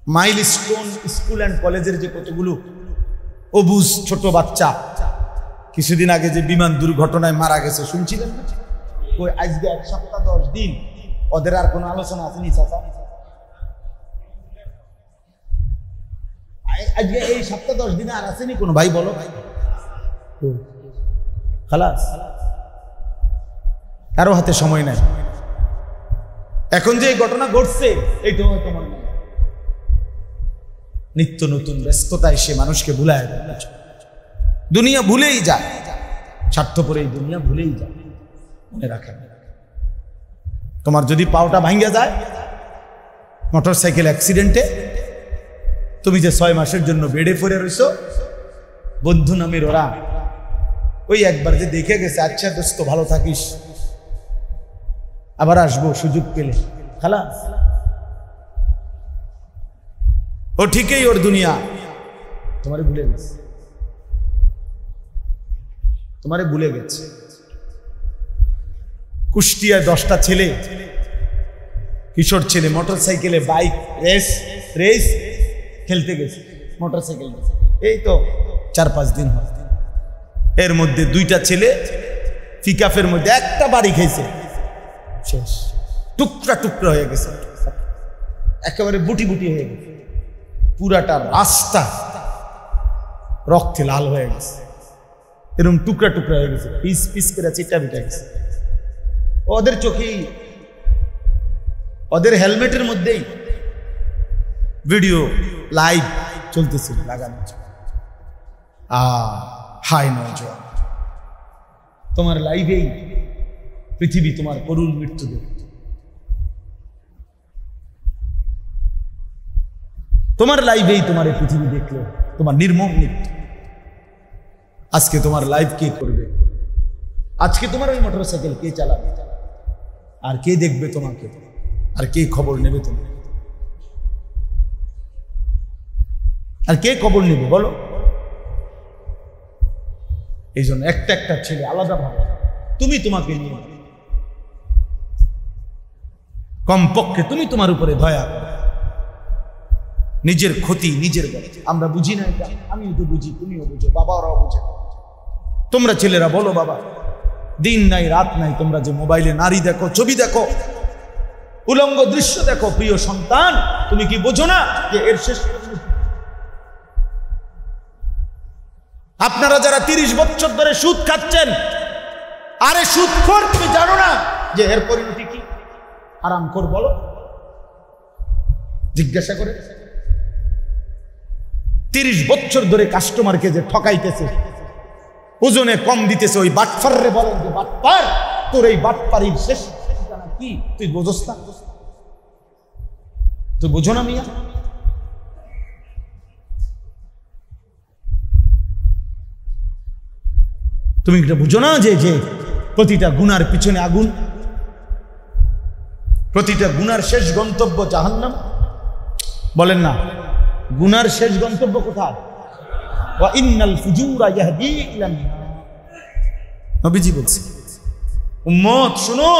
মাইলস্টোন স্কুল অ্যান্ড কলেজের যে কতগুলো অবুজ ছোট বাচ্চা কিছুদিন আগে যে বিমান দুর্ঘটনায় মারা গেছে শুনছিলেন না? ওই আজকে 1 সপ্তাহ 10 দিন ওদের আর কোনো আলোচনা আসেনি চাচা? আজকে এই সপ্তাহ 10 দিনে আর আসেনি কোনো? ভাই বলো ভাই, খালাস, কারো হাতে সময় নাই। এখন যে এই ঘটনা ঘটছে এইটাও হয়তো মনে নেই। নিত্য নতুন ব্যস্ততায় সে মানুষকে ভুলায় দেয়, দুনিয়া ভুলেই যায়, স্বার্থপর এই দুনিয়া ভুলেই যায়। মনে রাখেন, তোমার যদি পাওটা ভাঙ্গা যায় মোটরসাইকেল অ্যাক্সিডেন্টে, তুমি যে 6 মাসের জন্য বেডে পড়ে রইছো, বন্ধু নামের ওরা ওই একবার যে দেখে গেছে, আচ্ছা দোস্ত ভালো থাকিস, আবার আসবো সুযোগ পেলে, খালাস। ও ঠিকই ওর দুনিয়া তোমারে ভুলে গেছে, তোমারে ভুলে গেছে। কুষ্টিয়ায় 10টা ছেলে, কিশোর ছেলে মোটরসাইকেলে বাইক রেস খেলতে গেছে, মোটরসাইকেল এই তো 4-5 দিন হয়। এর মধ্যে 2টা ছেলে পিকআপের মধ্যে একটা বাড়ি খেয়েছে, শেষ, টুকরা টুকরা হয়ে গেছে, একেবারে বুটি বুটি হয়ে গেছে, পুরাটা রাস্তা রক্তে লাল হয়ে গেছে, এরকম টুকরা টুকরা হয়ে গেছে, পিস পিস করে চিটা বিটা গেছে। ওদের চোখেই, ওদের হেলমেটের মধ্যেই ভিডিও লাইভ চলতেছিল লাগানো। হাই নজর, তোমার লাইভেই পৃথিবী তোমার করুণ মৃত্যু দেবে, তোমার লাইভেই তোমার এই পৃথিবী দেখলো তোমার নির্মম মৃত্যু। আজকে তোমার লাইভ কে করবে? আজকে তোমার ওই মোটরসাইকেল কে চালাবে? আর কে দেখবে তোমাকে? আর কে খবর নেবে তোমাকে? আর কে খবর নেবে বলো? এই জন্য একটা একটা ছেলে আলাদা ভাবে তুমি তোমাকে নিয়ে, কমপক্ষে তুমি তোমার উপরে দয়া করো। নিজের ক্ষতি নিজের বলে, আমরা বুঝি না এটা, আমিও তো বুঝি, তুমিও বুঝো, বাবারাও বুঝে। তোমরা ছেলেরা বলো বাবা, দিন নাই রাত নাই তোমরা যে মোবাইলে নারী দেখো, ছবি দেখো, উলঙ্গ দৃশ্য দেখো, প্রিয় সন্তান তুমি কি বোঝো না যে এর শেষ? আপনারা যারা 30 বছর ধরে সুদ খাচ্ছেন, আরে সুদখোর, তুমি জানো না যে এর পরিণতি কি? হারামখোর বলো, জিজ্ঞাসা করে। 30 বছর ধরে কাস্টমারকে যে ঠকাইতেছে, ওজনে কম দিতেছে, ওই বাটপাররে বলেন যে বাটপার, তোর এই বাটপারির শেষ ঠিকানা কি তুই বোঝস না? তুই বোঝো না মিয়া? তুমি এটা বুঝো না যে যে প্রতিটা গুনার পিছনে আগুন, প্রতিটা গুনার শেষ গন্তব্য জাহান্নাম? বলেন না, গুনার শেষ গন্তব্য কোথায়? ওয়া ইন্নাল ফুজুরা ইয়াহদি ইলা নার। নবীজি বলছে, উম্মত শুনো,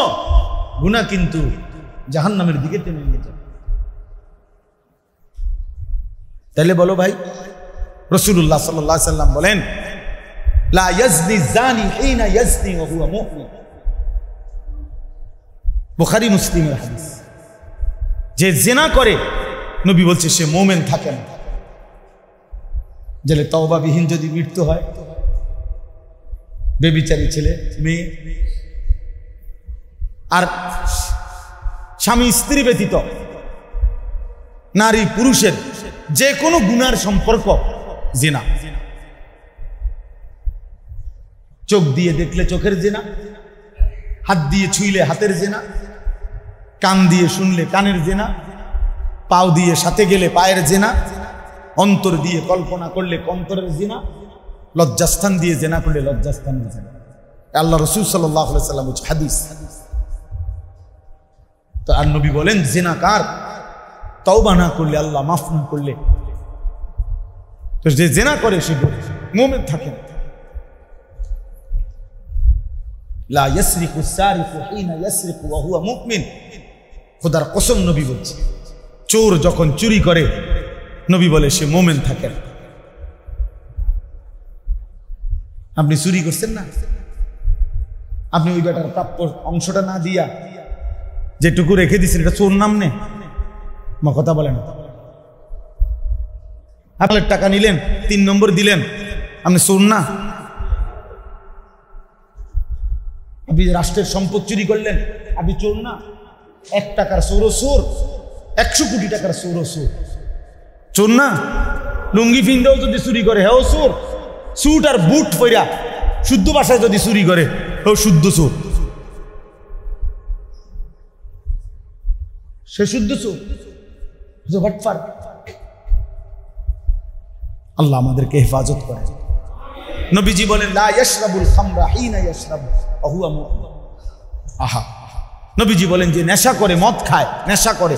গুনাহ কিন্তু জাহান্নামের দিকে টেনে নিয়ে যায়। তাহলে বলো ভাই, রাসূলুল্লাহ সাল্লাল্লাহু আলাইহি সাল্লাম বলেন, লা ইয়াজনি জানি হিনা ইয়াজনি ওয়া হুয়া মুমিন। বুখারী মুসলিমের হাদিস। যে জিনা করে, নবী বলছে সে মুমিন থাকে না। জেলে তওবাবিহীন যদি মৃত্যু হয়, বেবিচারী ছেলে মেয়ে, আর স্বামী স্ত্রী ব্যতীত নারী পুরুষের যে কোনো গুনার সম্পর্ক জিনা। চোখ দিয়ে দেখলে চোখের জিনা, হাত দিয়ে ছুঁইলে হাতের জিনা, কান দিয়ে শুনলে কানের জিনা, পাও দিয়ে সাথে গেলে পায়ের জিনা, অন্তর দিয়ে কল্পনা করলে অন্তরের জিনা, লজ্জাস্থান দিয়ে জিনা করলে লজ্জাস্থানের জিনা। আল্লাহ রাসূল সাল্লাল্লাহু আলাইহি সাল্লাম হাদিস। তো আর নবী বলেন, জিনাকার তওবা না করলে, আল্লাহ মাফ না করলে, তো যে জিনা করে সে মুমিন থাকে না। লা ইয়াসরিকু সারিকু হিনা ইয়াসরিকু ওয়া হুয়া মুমিন। খোদার কসম নবী বলছে, চোর যখন চুরি করে নবী বলে সে মোমেন থাকে না। আপনি চুরি করছেন না, আপনি ওই বেটার প্রাপ্য অংশটা না দিয়া যেটুকু রেখে দিচ্ছেন, এটা চোর নাম নে? মা কথা বলেন। আপনার টাকা নিলেন, 3 নম্বর দিলেন, আপনি চোর না? আপনি রাষ্ট্রের সম্পদ চুরি করলেন, আপনি চোর না? 1 টাকার চোরও চোর, 100 কোটি টাকার চোরও চোর, চোর না? লুঙ্গি ফিন্দেও যদি চুরি করে হেও চোর। স্যুট আর বুট পইরা শুদ্ধ ভাষায় যদি চুরি করে হেও শুদ্ধ চোর, সে শুদ্ধ চোর। আল্লাহ আমাদেরকে হেফাজত করে। নবীজি বলেন লা ইয়াশরাবুল খামরা হিনা ইয়াশরাবু ওয়া হুয়া মুমিন। আহা, নবীজি বলেন যে নেশা করে, মদ খায়, নেশা করে,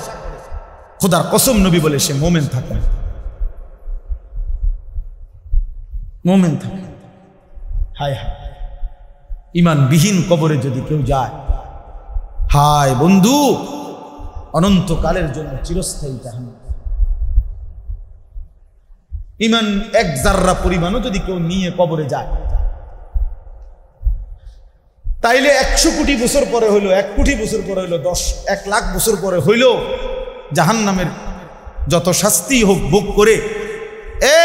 খোদার কসম নবী বলে সে মোমেন থাকে না, মোমেন থাকে। হায় হায়, ঈমানবিহীন কবরে যদি কেউ যায়, হায় বন্ধু, অনন্তকালের জন্য চিরস্থায়ী জাহান্নাম। ঈমান 1 জাররা পরিমাণও যদি কেউ নিয়ে কবরে যায়, তাইলে 100 কোটি বছর পরে হইলো, 1 কোটি বছর পরে হইলো, 1 লাখ বছর পরে হইলো, জাহান্নামের যত শাস্তি হোক ভোগ করে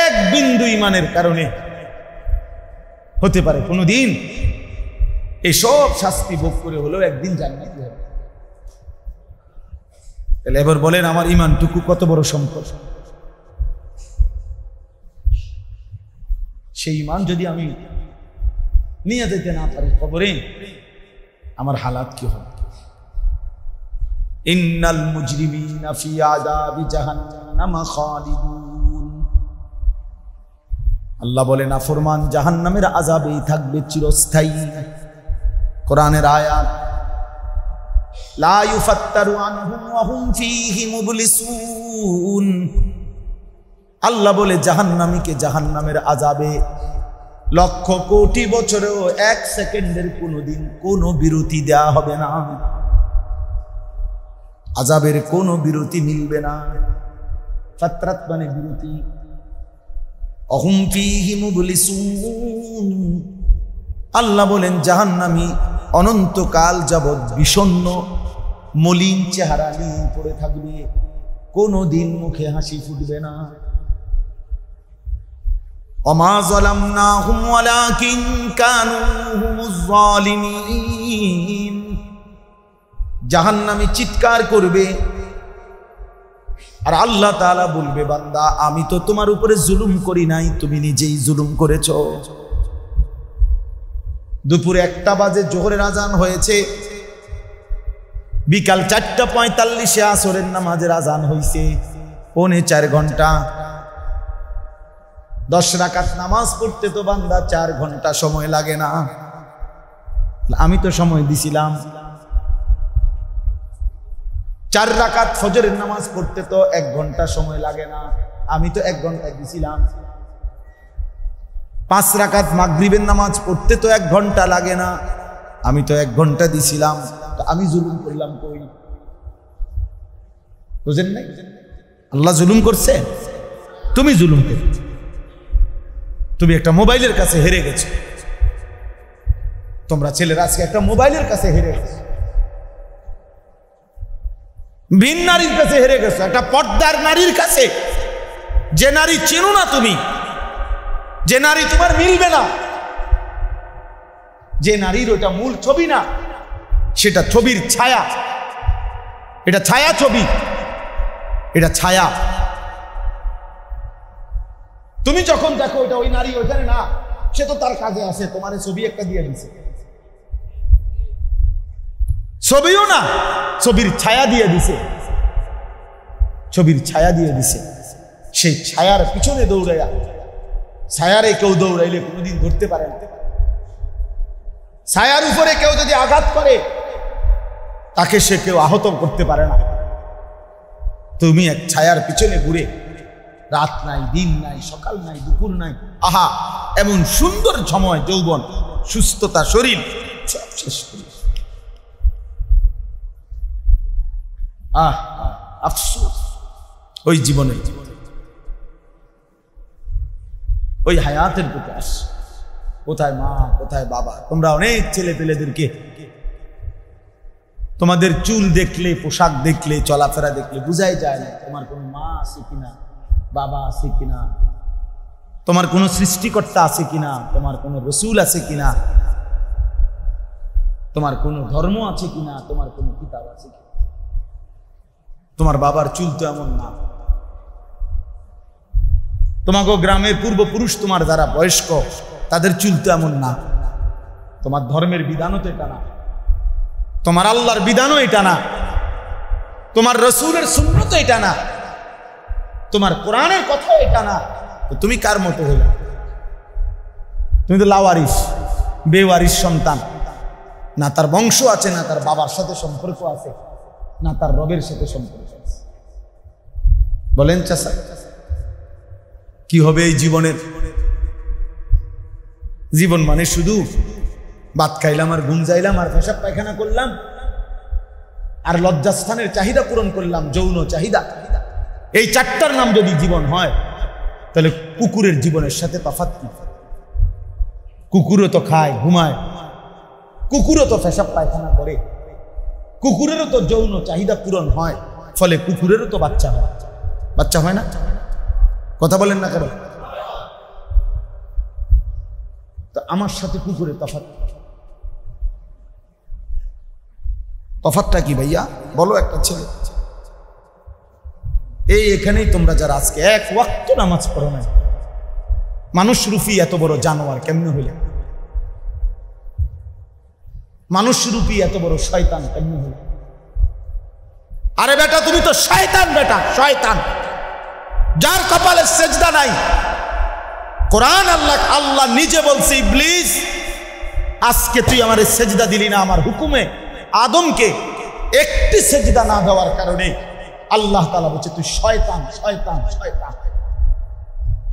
1 বিন্দু ঈমানের কারণে হতে পারে কোনদিন এই সব শাস্তি ভোগ করে হলো একদিন জান্নাতি হবে। তাহলে এবার বলেন আমার ঈমানটুকু কত বড় সম্পদ। সেই ঈমান যদি আমি নিয়ে যেতে না পারি কবরে, আমার হালাত কি হবে? ইন্নাল মুজরিমিনা ফি আযাবি জাহান্নাম খালিদুন। আল্লাহ বলে নাফরমান জাহান্নামের আযাবেই থাকবে চিরস্থায়ী। কোরআনের আয়াত, লা ইউফাত্তারু আনহুম ওয়া হুম ফীহি মুবলিসুন। আল্লাহ বলে জাহান্নামীকে জাহান্নামের আযাবে লক্ষ কোটি বছরেও 1 সেকেন্ডের কোনোদিন কোনো বিরতি দেয়া হবে না, আযাবের কোনো বিরতি মিলবে না। ফাতরাত মানে বিরতি। অহুম ফীহি মুবলিসুন। আল্লাহ বলেন জাহান্নামী অনন্তকাল যাবৎ বিষণ্ণ মলিন চেহারা নিয়ে পড়ে থাকবে, কোনোদিন মুখে হাসি ফুটবে না। ওমা যালামনাহুম ওয়ালাকিন কানু হুমুজ যালিমিন। জাহান্নামী চিৎকার করবে আর আল্লাহ তাআলা বলবে বান্দা আমি তো তোমার উপরে জুলুম করি নাই, তুমি নিজেই জুলুম করেছো। দুপুরে 1টা বাজে জোহরের আজান হয়েছে, বিকাল 4:45 আসরের নামাজের আজান হয়েছে, 3.25 ঘন্টা। 10 রাকাত নামাজ পড়তে তো বান্দা 4 ঘন্টা সময় লাগে না? আমি তো সময় দিছিলাম। 4 রাকাত ফজরের নামাজ পড়তে তো 1 ঘন্টা সময় লাগে না? আমি তো 1 ঘন্টা দিছিলাম। 5 রাকাত মাগরিবের নামাজ পড়তে তো 1 ঘন্টা লাগে না? আমি তো 1 ঘন্টা দিছিলাম। তো আমি জুলুম করলাম কই? বুঝেন নাই? আল্লাহ জুলুম করছে, তুমি জুলুম করছো। তুমি একটা মোবাইলের কাছে হেরে গেছো। তোমরা ছেলেরা আজকে একটা মোবাইলের কাছে হেরে গেছো, ভিন নারীর কাছে হেরে গেছো, একটা পর্দার নারীর কাছে, যে নারী চেনো না তুমি, যে নারী তোমার মিলবে না, যে নারীর ওটা মূল ছবি না, সেটা ছবির ছায়া। এটা ছায়া ছবি, এটা ছায়া। তুমি যখন দেখো এটা ওই নারী ওইখানে না, সে তো তার কাজে আছে, তোমার ছবি একটা দিয়ে দিছে। ছবিও না, ছবির ছায়া দিয়ে দিছে, ছবির ছায়া দিয়ে দিছে। সেই ছায়ার পিছনে দৌড়াইয়া, ছায়ারে কেউ দৌড়াইলে কোনোদিন ধরতে পারে না। ছায়ার উপরে কেউ যদি আঘাত করে তাকে সে কেউ আহত করতে পারে না। তুমি এক ছায়ার পিছনে ঘুরে, রাত নাই, দিন নাই, সকাল নাই, দুপুর নাই, আহা এমন সুন্দর সময়, যৌবন, সুস্থতা, শরীর সব শেষ করে। আফসোস ওই জীবনে। ওই হায়াতের প্রতি আস। কোথায় মা, কোথায় বাবা? তোমরা অনেক ছেলে পেলেদেরকে তোমাদের চুল দেখলে, পোশাক দেখলে, চলাফেরা দেখলে বুঝাই যায় না তোমার কোনো মা আছে কিনা, বাবা আছে কিনা, তোমার কোনো সৃষ্টিকর্তা আছে কিনা, তোমার কোনো রসুল আছে কিনা, তোমার কোনো ধর্ম আছে কিনা, তোমার কোনো কিতাব আছে কিনা। তোমার বাবার চুল তো এমন না। তোমাকে গ্রামের পূর্বপুরুষ তোমার যারা বয়স্ক তাদের চুল তো এমন না। তোমার ধর্মের বিধানও তো এটা না, তোমার আল্লাহর বিধানও এটা না, তোমার রসুলের সুন্নত এটা না, তোমার কোরআনের কথাও এটা না। তো তুমি কার মতো হলে? তুমি তো লাওয়ারিস, বেওয়ারিস সন্তান। না তার বংশ আছে, না তার বাবার সাথে সম্পর্ক আছে, না তার রবের সাথে সম্পর্ক আছে। বলেন চাচা, কি হবে এই জীবনের? জীবন মানে শুধু ভাত খাইলাম আর ঘুম যাইলাম আর পেশাব পায়খানা করলাম আর লজ্জাস্থানের চাহিদা পূরণ করলাম, যৌন চাহিদা। এই চারটার নাম যদি জীবন হয়, তাহলে কুকুরের জীবনের সাথে তফাৎ কি? কুকুরও তো খায়, ঘুমায়, কুকুরও তো পেশাব পায়খানা করে, কুকুরেরও তো যৌন চাহিদা পূরণ হয়, ফলে কুকুরেরও তো বাচ্চা হয়। বাচ্চা হয় না? কথা বলেন না কেন? তো আমার সাথে কুকুরের তফাৎটা কি ভাইয়া? বলো একটা ছেলে। এই এখানেই তোমরা যারা আজকে এক ওয়াক্ত নামাজ পড়ো না, মানুষ রূপী এত বড় জানোয়ার কেমনে হইলে? মানুষ রূপী এত বড় শয়তান কেমনে হইলে? আরে বেটা, তুমি তো শয়তান বেটা, শয়তান, যার কপালে সেজদা নাই। কোরআন আল্লাহ নিজে বলছে, ইবলিস আজকে তুই আমার সেজদা দিলি না, আমার হুকুমে আদমকে একটি সেজদা না দেওয়ার কারণে আল্লাহ তাআলা বলছে তুই শয়তান, শয়তান, শয়তান।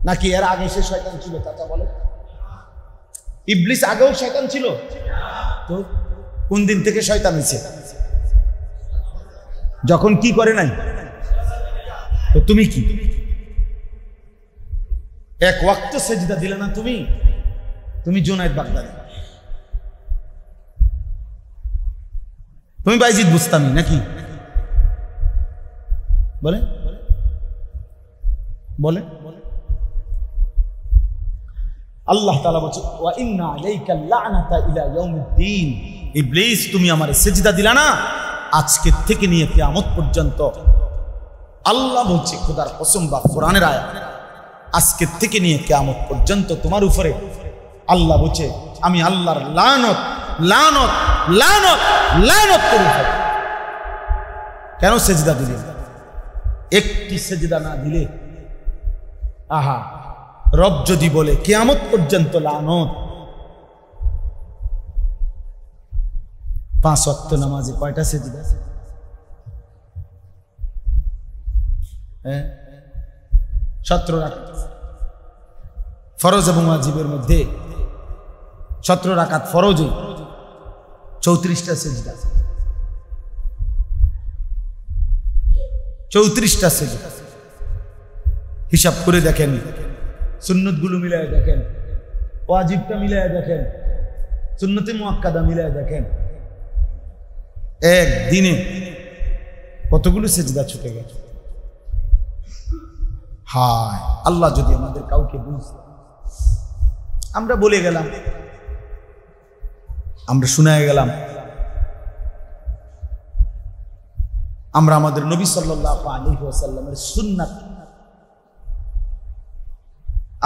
নাকি এর আগে সে শয়তান ছিল? চাচা বলে, ইবলিস আগেও শয়তান ছিল? তো কোন দিন থেকে শয়তান হয়েছে? যখন কি করে নাই? তো তুমি কি এক ওয়াক্ত সেজদা দিলে না? তুমি জুনায়েদ বাগদাদি, তুমি বাইজিদ বুস্তামি নাকি? বলে বলে আল্লাহ তাআলা বলছে, ওয়া ইন্না আলাইকা লা'নাতা ইলা ইয়াউমিদ্দিন। ইবলিস তুমি আমারে সেজদা দিলা না, আজকে থেকে নিয়ে কিয়ামত পর্যন্ত। আল্লাহ বলছে, খোদার কসম বা কোরআনের আয়াত, আজকে থেকে নিয়ে কিয়ামত পর্যন্ত তোমার উপরে আল্লাহ বলছে আমি আল্লাহর লানত লানত লানত লানত করে থাকি। কেন সেজদা দিলে? একটি সেজদা না দিলে, আহা, রব যদি বলে কিয়ামত পর্যন্ত লানত। 5 ওয়াক্ত নামাজে কয়টা সেজদা? 17 রাকাত ফরজ এবং ওয়াজিবের মধ্যে 17 রাকাত ফরজে 34টা সেজদা, 34টা সেজদা। হিসাব করে দেখেন, সুন্নতগুলো মিলায় দেখেন, ওয়াজিবটা মিলায় দেখেন, সুন্নতে মুআক্কাদা মিলায় দেখেন, এক দিনে কতগুলো সেজদা ছুটে গেছে। হায় আল্লাহ যদি আমাদের কাউকে বুঝতো। আমরা বলে গেলাম, আমরা শুনায় গেলাম, আমরা আমাদের নবী সাল্লাল্লাহু আলাইহি ওয়াসাল্লামের সুন্নাত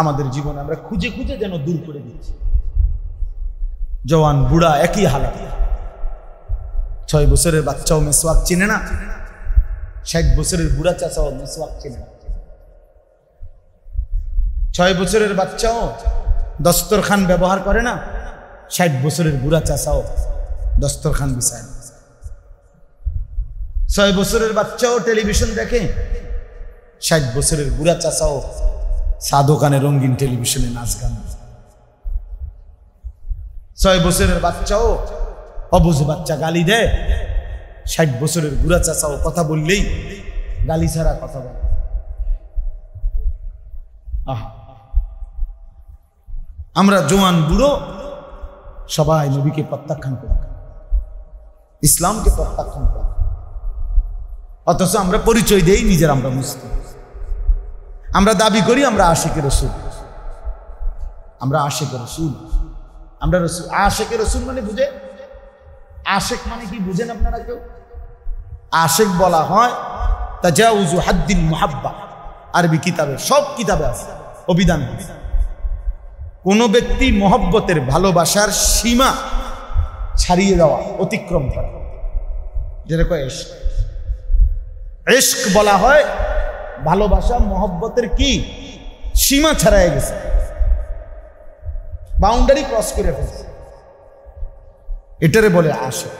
আমাদের জীবনে আমরা খুঁজে খুঁজে যেন দূর করে দিচ্ছি। জওয়ান বুড়া একই হালাত। 6 বছরের বাচ্চাও মেসওয়াক চিনে না, 60 বছরের বুড়া চাচাও মেসওয়াক চিনে না। 6 বছরের বাচ্চাও দস্তরখান ব্যবহার করে না, 60 বছরের বুড়া চাচাও দস্তরখান বিছায় না। 6 বছরের বাচ্চাও টেলিভিশন দেখে, 60 বছরের বুড়া চাচাও চা দোকানে রঙিন টেলিভিশনে নাচ গান। 6 বছরের বাচ্চাও অবুঝ বাচ্চা গালি দেয়, 60 বছরের বুড়া চাচাও কথা বললেই গালি ছাড়া কথা বলে। আহা, আমরা জওয়ান বুড়ো সবাই নবীকে প্রত্যাখ্যান করি, ইসলামকে প্রত্যাখ্যান করি, অথচ আমরা পরিচয় দেই নিজের আমরা মুসলিম। আমরা দাবি করি আমরা আশিকে রসুল, আমরা আশিকে রসুল, আমরা রসুল। আশিকে রসুল মানে বুঝে, আশেক মানে কি বুঝেন আপনারা কেউ? আশেক বলা হয় তাজাউজু হাদ্দিন মুহাব্বা, আরবি কিতাবে, সব কিতাবে আছে, অভিধান আছে। কোন ব্যক্তি মহব্বতের ভালোবাসার সীমা ছাড়িয়ে যাওয়া, অতিক্রম করা, যেরকম ইশক। ইশক বলা হয় ভালোবাসা মহব্বতের কি সীমা ছাড়িয়ে গেছে, বাউন্ডারি ক্রস করে ফেলছে, এটারে বলে আশিক।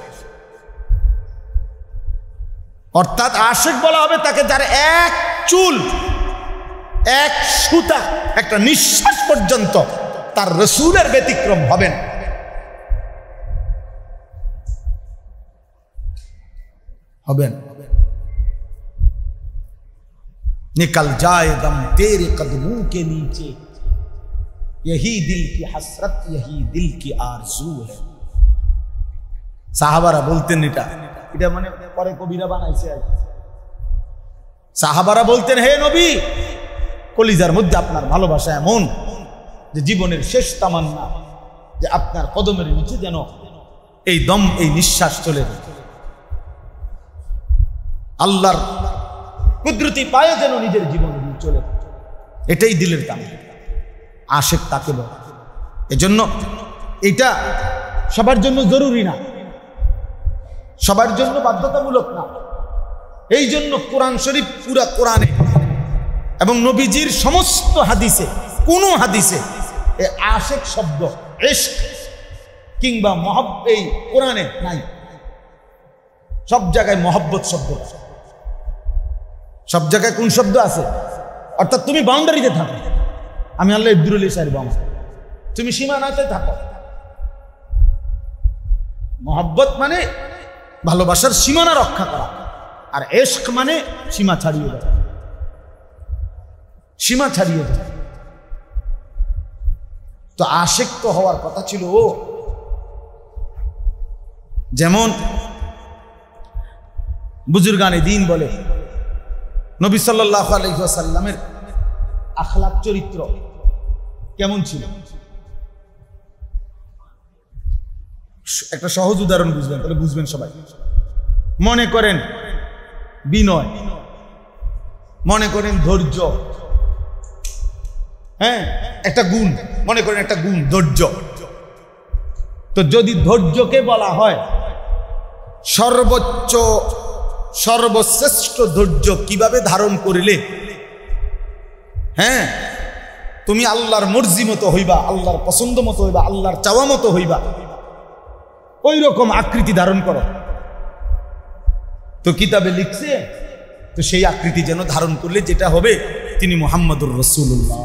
অর্থাৎ আশিক বলা হবে তাকে যার এক চুল, এক সুতা, একটা নিঃশ্বাস পর্যন্ত তার রসুলের ব্যতিক্রম হবে না। হবেন निकल जाए दम तेरे कदमों के नीचे, यही दिल की हसरत, यही दिल की आरज़ू है। সাহাবারা বলতেন, এটা মানে পরে কবিরা বানাইছে। সাহাবারা বলতেন, হে নবী, কলিজার মধ্যে আপনার ভালোবাসা এমন যে জীবনের শেষ তামান্না যে আপনার কদমের নিচে যেন এই দম, এই নিঃশ্বাস চলে যায়, আল্লাহর কুদরতি পায়ে যেন নিজের জীবন চলে যায়, এটাই দিলের দাম। আশিক তাকে বলে। এজন্য এটা সবার জন্য জরুরি না, সবার জন্য বাধ্যতামূলক না। এই জন্য কোরআন শরীফ, পুরা কোরআনে এবং নবীজির সমস্ত হাদিসে, কোন হাদিসে এই আশিক শব্দ, ইশক কিংবা মহব্বত এই কোরআনে নাই। সব জায়গায় মহব্বত শব্দ, সব জায়গায় কোন শব্দ আছে? অর্থাৎ তুমি বাউন্ডারিতে থাকো, আমি আল্লাহ ইবদুল সাহেব, তুমি সীমানাতে থাকো। মহব্বত মানে ভালোবাসার সীমানা রক্ষা করা, আর ইশক মানে সীমা ছাড়িয়ে যাওয়া, সীমা ছাড়িয়ে যাওয়া। তো আশিক তো হওয়ার কথা ছিল ও, যেমন বুজুর্গানে দ্বীন বলে নবী সাল্লাল্লাহু আলাইহি ওয়াসাল্লামের আখলাক, চরিত্র কেমন ছিল। একটা সহজ উদাহরণ বুঝবেন, তাহলে বুঝবেন সবাই। মনে করেন বিনয়, মনে করেন ধৈর্য, হ্যাঁ একটা গুণ, মনে করেন একটা গুণ ধৈর্য। তো যদি ধৈর্যকে বলা হয় সর্বোচ্চ, সর্বশ্রেষ্ঠ ধৈর্য কিভাবে ধারণ করিলে হ্যাঁ তুমি আল্লাহর মর্জি মতো হইবা, আল্লাহর পছন্দ মতো হইবা, আল্লাহর চাওয়া মতো হইবা, ওই রকম আকৃতি ধারণ করো। তো কিতাবে লিখছে, তো সেই আকৃতি যেন ধারণ করলে যেটা হবে তিনি মুহাম্মদুর রাসূলুল্লাহ।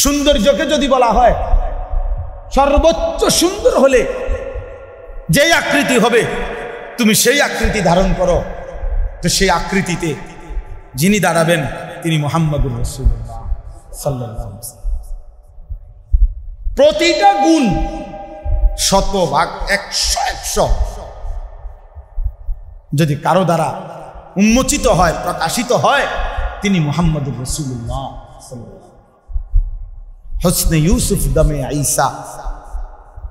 সৌন্দর্যকে যদি বলা হয় সর্বোচ্চ সুন্দর হলে যেই আকৃতি হবে তুমি সেই আকৃতি ধারণ করো, তো সেই আকৃতিতে যিনি দাঁড়াবেন তিনি মুহাম্মদুর রাসূলুল্লাহ সাল্লাল্লাহু আলাইহি ওয়াসাল্লাম। প্রতিটা গুণ শতভাগ 100 যদি কারো দ্বারা উন্মোচিত হয়, প্রকাশিত হয়, তিনি মুহাম্মদুর রাসূলুল্লাহ সাল্লাল্লাহু আলাইহি ওয়াসাল্লাম। হুসনে ইউসুফ দমে ঈসা,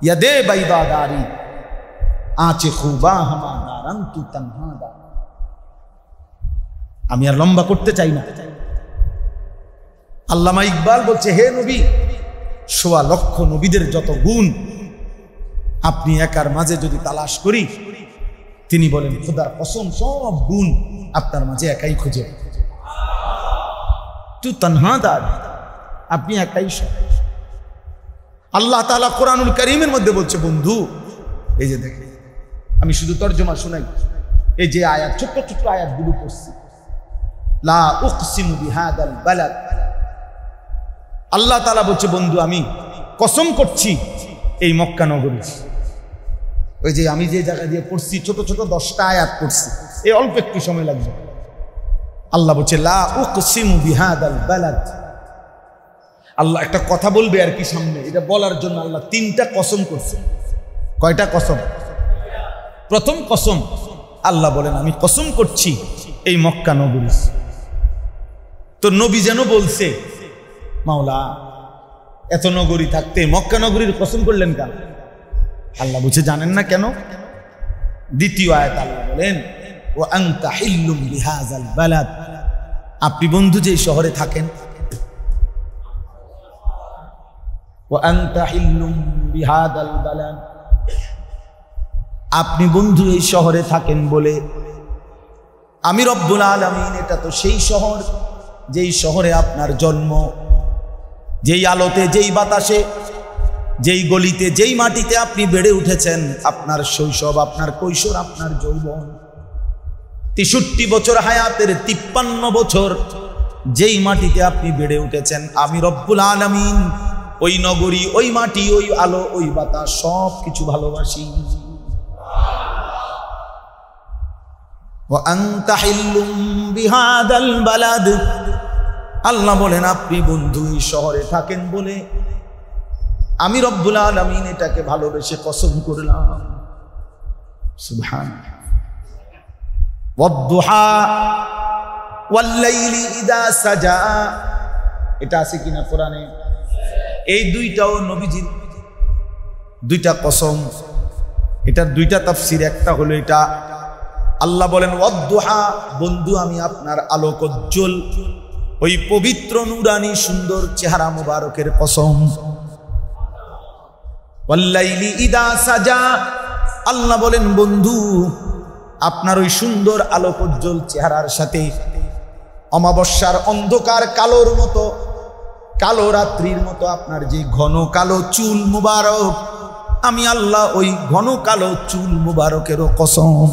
ইয়াদে বাইদাদারি, আঁচে খুবা হামাদারান তু তনহাদা। আমি আর লম্বা করতে চাই না। আল্লামা ইকবাল বলছে, হে নবী, ১৬ লক্ষ নবীদের যত গুণ আপনি একার মাঝে যদি তালাশ করি, তিনি বলেন খোদার কসম সব গুণ আপনার মাঝে একাই খুঁজে। তু তনহাদা, আপনি একাই সব। আল্লাহ তাআলা কোরআনুল কারীমের মধ্যে বলছে, বন্ধু এই যে দেখে, আমি শুধু তরজমা শোনাই, এই যে আয়াত, ছোট্ট ছোট্ট আয়াতগুলো পড়ছি, লা উকসিমু বিহাদাল বালাদ। আল্লাহ তাআলা বলছে, বন্ধু আমি কসম করছি এই মক্কা নগরী। ওই যে আমি যে জায়গা দিয়ে পড়ছি, ছোট ছোট 10টা আয়াত পড়ছি, এই অল্প একটু সময় লাগবে। আল্লাহ বলছে লা উকসিমু বিহাদাল বালাদ। আল্লাহ একটা কথা বলবে আর কি সামনে, এটা বলার জন্য আল্লাহ 3টা কসম করছে। কয়টা কসম? প্রথম কসম আল্লাহ বলেন আমি কসম করছি এই মক্কা নগরী। তো নবী যেন বলছে মাওলা এত নগরী থাকতে মক্কা নগরীর কসম করলেন কেন? আল্লাহ বলছে জানেন না কেন? দ্বিতীয় আয়াত আল্লাহ বলেন ওয়া আনতা হিল্লুম বিহাযাল বালাদ, আপনি বন্ধু যে শহরে থাকেন, ওয়া আনতা হিল্লুম বিহাযাল বালাদ, আপনি বন্ধু এই শহরে থাকেন বলে আমি রব্বুল আলামিন, এটা তো সেই শহর যেই শহরে আপনার জন্ম, যেই আলোতে যেই বাতাসে যেই গলিতে যেই মাটিতে আপনি বেড়ে উঠেছেন, আপনার শৈশব আপনার কৈশোর আপনার যৌবন 63 বছর হায়াতের 53 বছর যেই মাটিতে আপনি বেড়ে উঠেছেন, আমি রব্বুল আলামিন ওই নগরী ওই মাটি ওই আলো ওই বাতাস সব কিছু ভালোবাসি। ওয়া আনতা হিল্লুম বিহাদাল বালাদ, আল্লাহ বলেন আপনি বন্ধু এই শহরে থাকেন বলে আমি রব্বুল আলামিন এটাকে ভালোবেসে কসম করলাম। সুবহানাল্লাহ। ওয়াদ-দুহা ওয়াল-লাইলি ইযা সাজা, এটা আছে কিনা কোরআনে? এই দুইটাও নবীজির 2টা কসম। এটার 2টা তাফসীর। একটা হলো এটা আল্লাহ বলেন ওয়াদ-দুহা, বন্ধু আমি আপনার আলোকোজ্জ্বল ওই পবিত্র নুরানি সুন্দর চেহারা মুবারকের কসম। ওয়াল-লাইলি ইযা সাজা, আল্লাহ বলেন বন্ধু আপনার ওই সুন্দর আলোকোজ্জ্বল চেহারার সাথে অমাবস্যার অন্ধকার কালোর মতো, কালো রাত্রির মতো আপনার যে ঘন কালো চুল মুবারক, আমি আল্লাহ ওই ঘন কালো চুল মুবারকেরও কসম।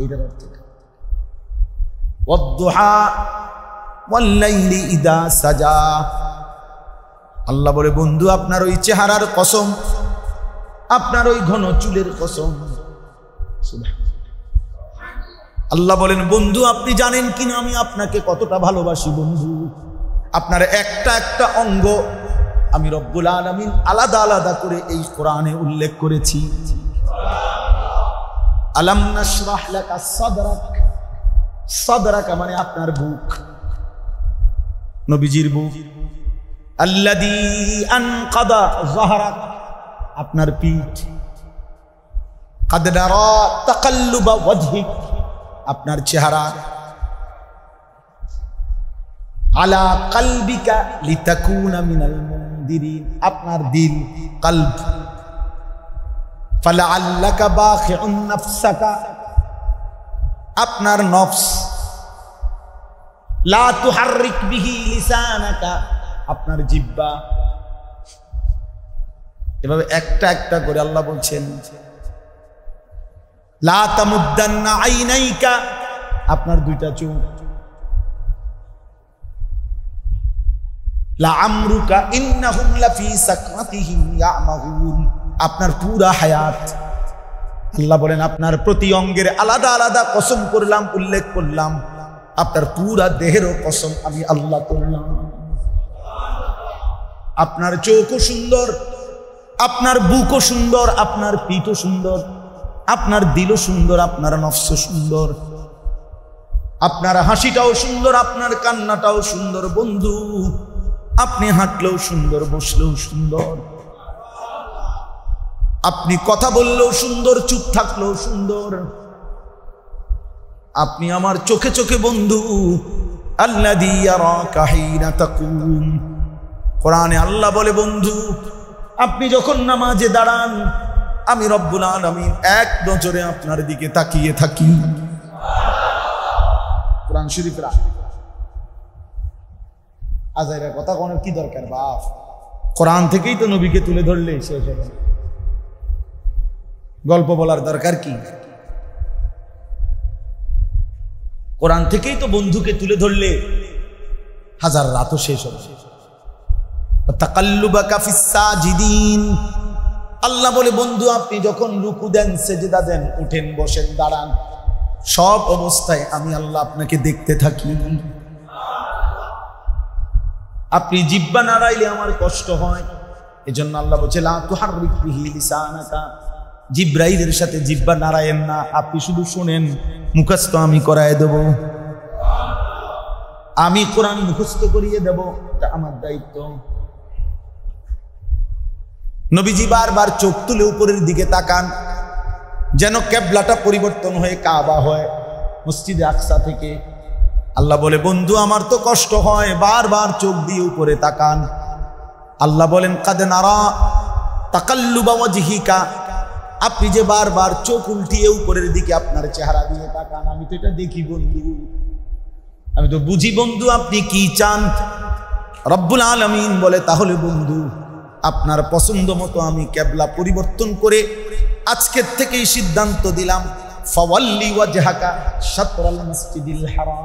এইটার অর্থ ওয়াদ-দুহা ওয়াল-লাইলি ইযা সাজা, আল্লাহ বলে বন্ধু আপনার ওই চেহারার কসম, আপনার ওই ঘন চুলের কসম। আল্লাহ বলেন বন্ধু আপনি জানেন কিনা আমি আপনাকে কতটা ভালোবাসি বন্ধু, আপনার একটা একটা অঙ্গ আমি রব্বুল আলামিন আলাদা আলাদা করে এই কোরআনে উল্লেখ করেছি। আলাম নাশরাহ লাকা সাদরাক, সাদরাক মানে আপনার বুক, নবীজির বুক। আল্লাযী আনকাদা যাহরাক, আপনার পিঠ। কাদ নারা তাকাল্লুবা ওয়াজহিক, আপনার চেহারা। আলা কলবিকা লিতাকুনা মিনাল মুনদিরিন, আপনার দিল কলব। ফালাআল্লাকা বাখিউন নাফসাকা, আপনার নফস। লা তুহাররিক বিহি লিসানাকা, আপনার জিহ্বা। এভাবে একটা একটা করে আল্লাহ বলছেন। লা তামুদ্দান্না আইনাইকা, আপনার 2টা চোখ। লা আমরুকা ইন্নাহুম লাফি সাকরাতিহিম ইয়ামাহুন, আপনার পুরা হায়াত। আল্লাহ বলেন আপনার প্রতি অঙ্গের আলাদা আলাদা কসম করলাম, উল্লেখ করলাম। আপনার পুরা দেহেরও কসম আমি আল্লাহ করলাম। আপনার চোখও সুন্দর, আপনার বুকও সুন্দর, আপনার পিঠও সুন্দর, আপনার দিলও সুন্দর, আপনার নফসও সুন্দর, আপনার হাসিটাও সুন্দর, আপনার কান্নাটাও সুন্দর বন্ধু। আপনি হাঁটলেও সুন্দর, বসলেও সুন্দর, আপনি কথা বললেও সুন্দর, চুপ থাকলেও সুন্দর। আপনি আমার চোখে চোখে বন্ধু। আল্লাযী ইয়ারাকা হিনা তাকুম, কোরআনে আল্লাহ বলে বন্ধু আপনি যখন নামাজে দাঁড়ান আমি রব্বুল আলামিন এক নজরে আপনার দিকে তাকিয়ে থাকি। কোরআন শরীফের আজাইরা কথা কোন কি দরকার বাপ, কোরআন থেকেই তো নবীকে তুলে ধরলে শেষ হবে, গল্প বলার দরকার কি? কোরআন থেকেই তো বন্ধুকে তুলে ধরলে হাজার রাতও শেষ হবে। তাকাল্লুবাকা ফিস সাজিদিন, আল্লাহ বলে বন্ধু আপনি যখন রুকু দেন, সেজদা দেন, উঠেন, বসেন, দাঁড়ান, সব অবস্থায় আমি আল্লাহ আপনাকে দেখতে থাকি। আপনি জিহ্বা নাড়াইলে আমার কষ্ট হয়, এজন্য আল্লাহ বলছে লা তুহাররিক বিহি লিসানাকা, জিব্রাইলের সাথে জিহ্বা নাড়ায়েন না, আপনি শুধু শুনেন, মুখস্থ আমি করায় দেব, আমি কোরআন মুখস্থ করিয়ে দেব, এটা আমার দায়িত্ব। নবীজি বারবার চোখ তুলে উপরের দিকে তাকান, যেন কিবলাটা পরিবর্তন হয়ে কাবা হয় মসজিদে আকসা থেকে। আল্লাহ বলে বন্ধু আমার তো কষ্ট হয়, বারবার চোখ দিয়ে উপরে তাকান। আল্লাহ বলেন কাদ নারা তাকাল্লুবা ওয়াজহিকা, আপনি যে বারবার চোখ উল্টিয়ে উপরের দিকে আপনার চেহারা দিয়ে তাকান, আমি তো এটা দেখি বন্ধু, আমি তো বুঝি বন্ধু আপনি কি চান। রব্বুল আলামিন বলে তাহলে বন্ধু আপনার পছন্দ মতো আমি কিবলা পরিবর্তন করে আজকের থেকেই সিদ্ধান্ত দিলাম, ফাওয়াল্লি ওয়াজহাকা শাতরাল মসজিদিল হারাম,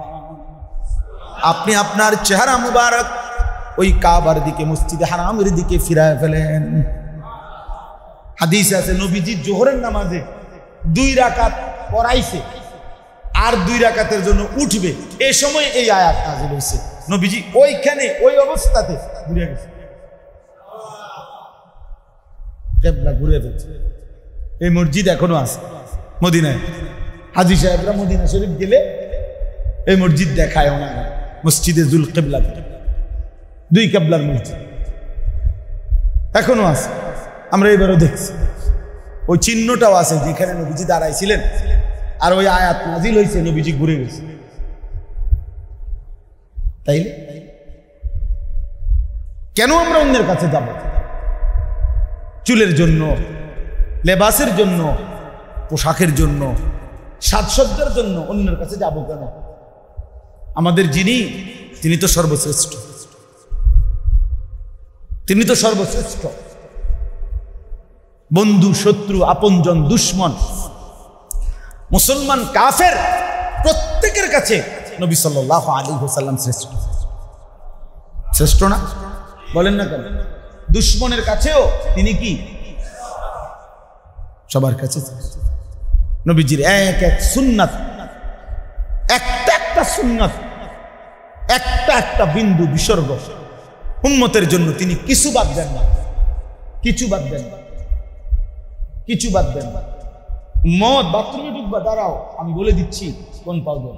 আপনি আপনার চেহারা মুবারক ওই কাবার দিকে, মসজিদে হারামের দিকে ফিরায় ফেলেন। হাদিসে আছে নবীজি জোহরের নামাজে 2 রাকাত পড়াইছে, আর 2 রাকাতের জন্য উঠবে, এই সময় এই আয়াত নাযিল হয়েছে। নবীজি ওইখানে ওই অবস্থাতে ঘুরে গেছে, কিবলা ঘুরে ফেলছে। এই মসজিদ এখনো আছে মদিনায়, হাজী সাহেবরা মদিনা শরীফ গেলে এই মসজিদ দেখায় ওনারা, মসজিদে জুল কিবলা, 2 কিবলার মসজিদ এখনো আছে, আমরা এবারও দেখছি। ওই চিহ্নটাও আছে যেখানে নবীজি দাঁড়াইছিলেন, আর ওই আয়াত নাজিল হয়েছে, নবীজি ঘুরে গেছে। তাইলে কেন আমরা অন্যের কাছে যাব? চুলের জন্য, লেবাসের জন্য, পোশাকের জন্য, সাজসজ্জার জন্য অন্যের কাছে যাব কেন? আমাদের যিনি, তিনি তো সর্বশ্রেষ্ঠ, তিনি তো সর্বশ্রেষ্ঠ। বন্ধু, শত্রু, আপনজন, দুশ্মন, মুসলমান, কাফের, প্রত্যেকের কাছে নবী সাল্লাল্লাহু আলাইহি ওয়াসাল্লাম শ্রেষ্ঠ। শ্রেষ্ঠ না বলেন না কেন? দুশ্মনের কাছেও তিনি কি? সবার কাছে। নবীজির এক এক সুন্নাত, একটা একটা সুন্নাত, একটা একটা বিন্দু বিসর্গ উম্মতের জন্য তিনি কিছু বাদ দেন না, কিছু বাদ দেন না, কিছু বাদ দেন না। মদ বাথরুমে ঢুকবা, দাঁড়াও আমি বলে দিচ্ছি কোন পাও দেন।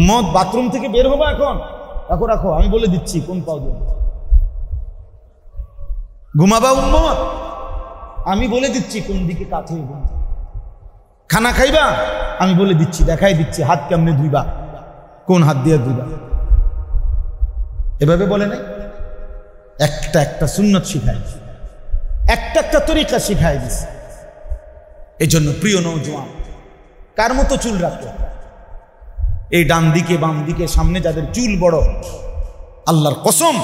মদ বাথরুম থেকে বের হবা, এখন রাখো রাখো, আমি বলে দিচ্ছি কোন পাও দেন। ঘুমাবা উম্মত, আমি বলে দিচ্ছি কোন দিকে কাত হয়ে ঘুম। খানা খাইবা, আমি বলে দিচ্ছি, দেখাই দিচ্ছি হাত কেমনে ধুইবা, কোন হাত দিয়ে ধুইবা। এভাবে বলে নাই, একটা একটা সুন্নত শিখাই, একটা একটা তরিকা শিখাই দিছে। এই জন্য প্রিয় নওজোয়ান, কার মতো চুল রাখো? এই ডান দিকে, বাম দিকে, সামনে যাদের চুল বড়, আল্লাহর কসম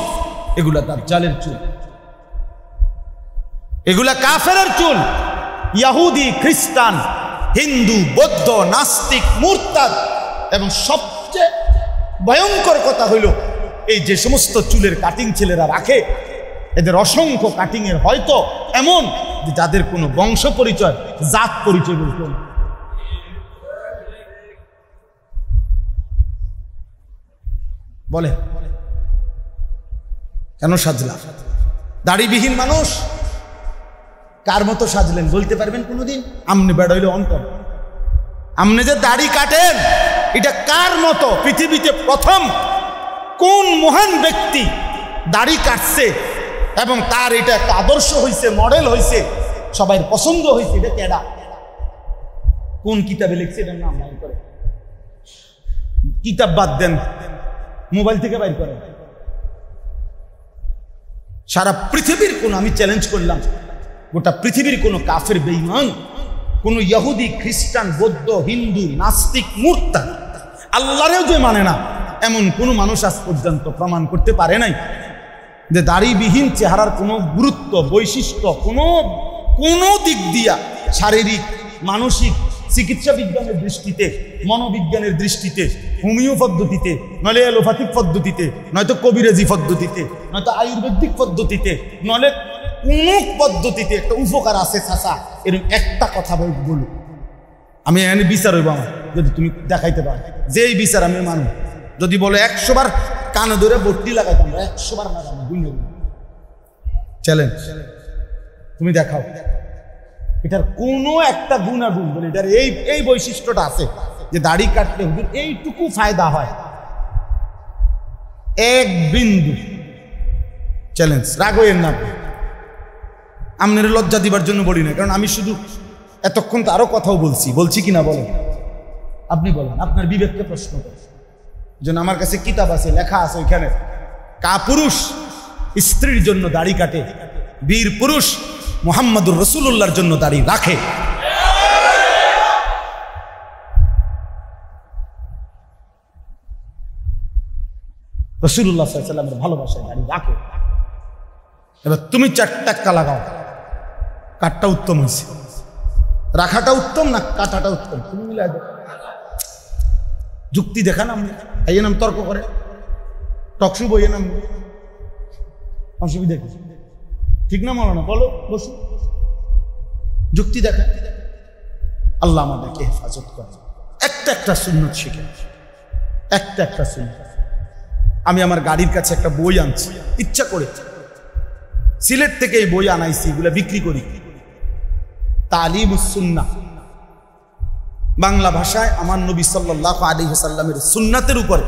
এগুলা তার জালের চুল, এগুলা কাফেরের চুল। ইহুদি, খ্রিস্টান, হিন্দু, বৌদ্ধ, নাস্তিক, মুরতাদ, এবং সবচেয়ে ভয়ঙ্কর কথা হইল এই যে সমস্ত চুলের কাটিং ছেলেরা রাখে, এদের অসংখ্য কাটিং এর হয়তো এমন যে যাদের কোনো বংশ পরিচয়, জাত পরিচয় বলতো না। বলে কেন সাজলা? দাড়িবিহীন মানুষ কার মতো সাজলেন বলতে পারবেন কোনোদিন? আমনে বেড়া হইলে অন্তর, আমনে যে দাড়ি কাটেন এটা কার মতো? পৃথিবীতে প্রথম কোন মহান ব্যক্তি দাড়ি কাটছে এবং তার এটা একটা আদর্শ হয়েছে, মডেল হয়েছে, সবাই পছন্দ হয়েছে, এটা কেডা? কোন কিতাবে লিখছে? এটার নাম বাইর করে। কিতাব বাদ দেন, মোবাইল থেকে বাইর করেন। সারা পৃথিবীর কোন, আমি চ্যালেঞ্জ করলাম, গোটা পৃথিবীর কোন কাফের, বেঈমান, কোন ইহুদি, খ্রিস্টান, বৌদ্ধ, হিন্দু, নাস্তিক, মুরতাদ, আল্লাহরেও যে মানে না, এমন কোন মানুষ আজ পর্যন্ত প্রমাণ করতে পারে নাই যে দাড়িবিহীন চেহারার কোনো গুরুত্ব, বৈশিষ্ট্য কোনো দিক দিয়া, শারীরিক, মানসিক, চিকিৎসা বিজ্ঞানের দৃষ্টিতে, মনোবিজ্ঞানের দৃষ্টিতে, হোমিও পদ্ধতিতে, নইলে অ্যালোপ্যাথিক পদ্ধতিতে, নয়তো কবিরাজি পদ্ধতিতে, নয়তো আয়ুর্বেদিক পদ্ধতিতে, নইলে কোন পদ্ধতিতে একটা উপকার আছে চাচা, এরকম একটা কথা বলুন। আমি এনে বিচার হইব আমার, যদি তুমি দেখাইতে পারো যেই বিচার আমি মানব। যদি বলো 100 বার কানে ধরে বট্টি লাগাইতাম, 100 বার লাগাবো, চ্যালেঞ্জ। তুমি দেখাও এটার কোনো একটা গুণাগুণ বলে এটার এই বৈশিষ্ট্যটা আছে যে দাড়ি কাটলে হুজুর এইটুকু ফায়দা হয়, এক বিন্দু। চ্যালেঞ্জ, রাগ হইয়েন না, আপনার লজ্জা দিবার জন্য বলি না, কারণ আমি শুধু এতক্ষণ তো আরো কথাও বলছি কিনা বলেন? আপনি বলেন, আপনার বিবেককে প্রশ্ন করেন। যেন আমার কাছে কিতাব আছে, লেখা আছে ওইখানে, কাপুরুষ স্ত্রীর জন্য দাড়ি কাটে, বীর পুরুষ মুহাম্মদুর রাসূলুল্লাহর জন্য দাড়ি রাখে। রাসূলুল্লাহ সাল্লাল্লাহু আলাইহি ওয়াসাল্লামের ভালোবাসায় দাড়ি রাখে। এবার তুমি 4 টাকা লাগাও, কাটটা উত্তম হয়েছে, রাখাটা উত্তম না কাটাটা উত্তম? তুমি মিলাই দাও, যুক্তি দেখান। আমি এই নাম তর্ক করে টকশু বইয়ে নাম, অসুবিধা কি? ঠিক না মাওলানা? বলো, বসু, যুক্তি দেখা। আল্লাহ আমাদেরকে হেফাজত করে। একটা সুন্নত শিখে, একটা সুন্নত। আমি আমার গাড়ির কাছে একটা বই আনছি, ইচ্ছা করে সিলেট থেকে এই বই আনাইছি, এগুলা বিক্রি করি। তালিমুস সুন্নাহ, বাংলা ভাষায় আমার নবী সাল্লাল্লাহু আলাইহি ওয়াসাল্লামের সুন্নাতের উপর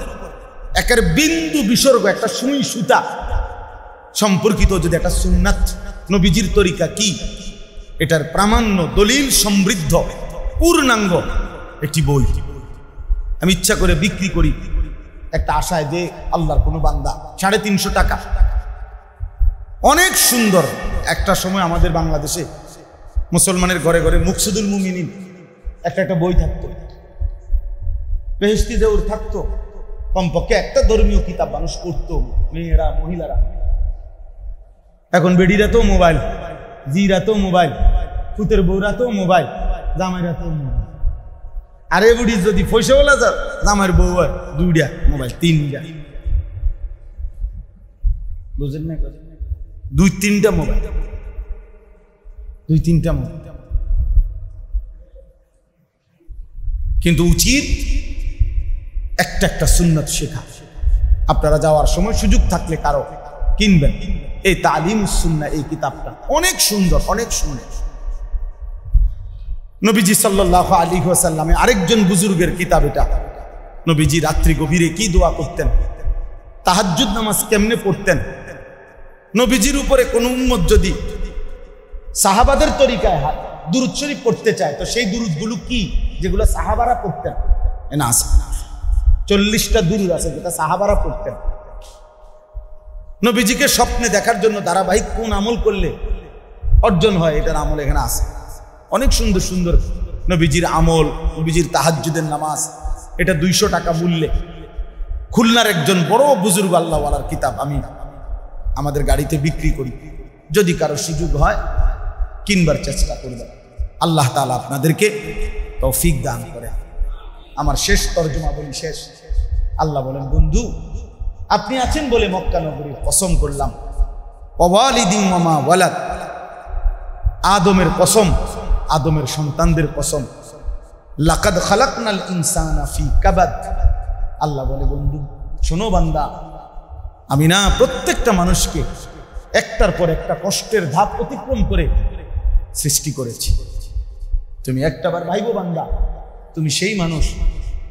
একের বিন্দু বিসর্গ, একটা সুই সুতা সম্পর্কিত যদি একটা সুন্নাত, নবীজির তরিকা কি, এটার প্রামাণ্য দলিল সমৃদ্ধ পূর্ণাঙ্গ একটি বই আমি ইচ্ছা করে বিক্রি করি, একটা আশায় যে আল্লাহর কোনো বান্দা। 350 টাকা, অনেক সুন্দর। একটা সময় আমাদের বাংলাদেশে মুসলমানের ঘরে ঘরে মুকসিদুল মুমিনিন একটা বই থাকতো, বেহেশতি দেউর থাকতো, কমপক্ষে একটা ধর্মীয় কিতাব মানুষ পড়তো, মেয়েরা মহিলারা। এখন বেডিরা তো মোবাইল, জিরা তো মোবাইল, ফুতের বউরা তো মোবাইল, জামাইরা তো মোবাইল। আরে বুড়ি যদি পয়সা বলা যা, জামাইয়ের বউ 2টা মোবাইল, 3টা, বুঝেন না? 2-3টা মোবাইল, 2-3টা মোবাইল। কিন্তু উচিত একটা সুন্নাত শেখা। আপনারা যাওয়ার সময় সুযোগ থাকলে কারো কিনবেন এই তালিমুস সুন্নাহ, এই কিতাবটা অনেক সুন্দর, অনেক সুন্দর। নবীজি সাল্লাল্লাহু আলাইহি ওয়াসাল্লামে আরেকজন বুজুর্গের কিতাব এটা। নবীজি রাত্রি গভীরে কি দোয়া করতেন, তাহাজ্জুদ নামাজ কেমনে পড়তেন, নবীজির উপরে কোন উম্মত যদি সাহাবাদের তরিকায় দুরূদ শরীফ পড়তে চায়, তো সেই দুরূদগুলো কি যেগুলো সাহাবারা পড়তেন? না, আছে 40টা দুরূদ আছে যেটা সাহাবারা পড়তেন। নবীজিকে স্বপ্নে দেখার জন্য ধারাবাহিক কোন আমল করলে অর্জন হয়, এটার আমল এখানে আছে। অনেক সুন্দর সুন্দর নবীজির আমল, নবীজির তাহাজ্জুদের নামাজ। এটা 200 টাকা মূল্যে খুলনার একজন বড় বুজুর্গ আল্লাহওয়ালার কিতাব আমি আমাদের গাড়িতে বিক্রি করি। যদি কারো সুযোগ হয় কিনবার চেষ্টা করবেন। আল্লাহ তাআলা আপনাদেরকে তৌফিক দান করে। আমার শেষ তরজমা বলি, শেষ। আল্লাহ বলেন, বন্ধু আপনি আছেন বলে মক্কা নগরীর কসম করলাম, ওয়ালিদিন ওয়া মা ওয়ালাদ, আদমের কসম, আদমের সন্তানদের কসম, লাকাদ খালাকনাল ইনসানা ফি কাবাদ। আল্লাহ বলে, বন্ধু শোনো বান্দা, আমি না প্রত্যেকটা মানুষকে একটার পর একটা কষ্টের ধাপ অতিক্রম করে সৃষ্টি করেছি। তুমি একটাবার ভাইবো বান্দা, তুমি সেই মানুষ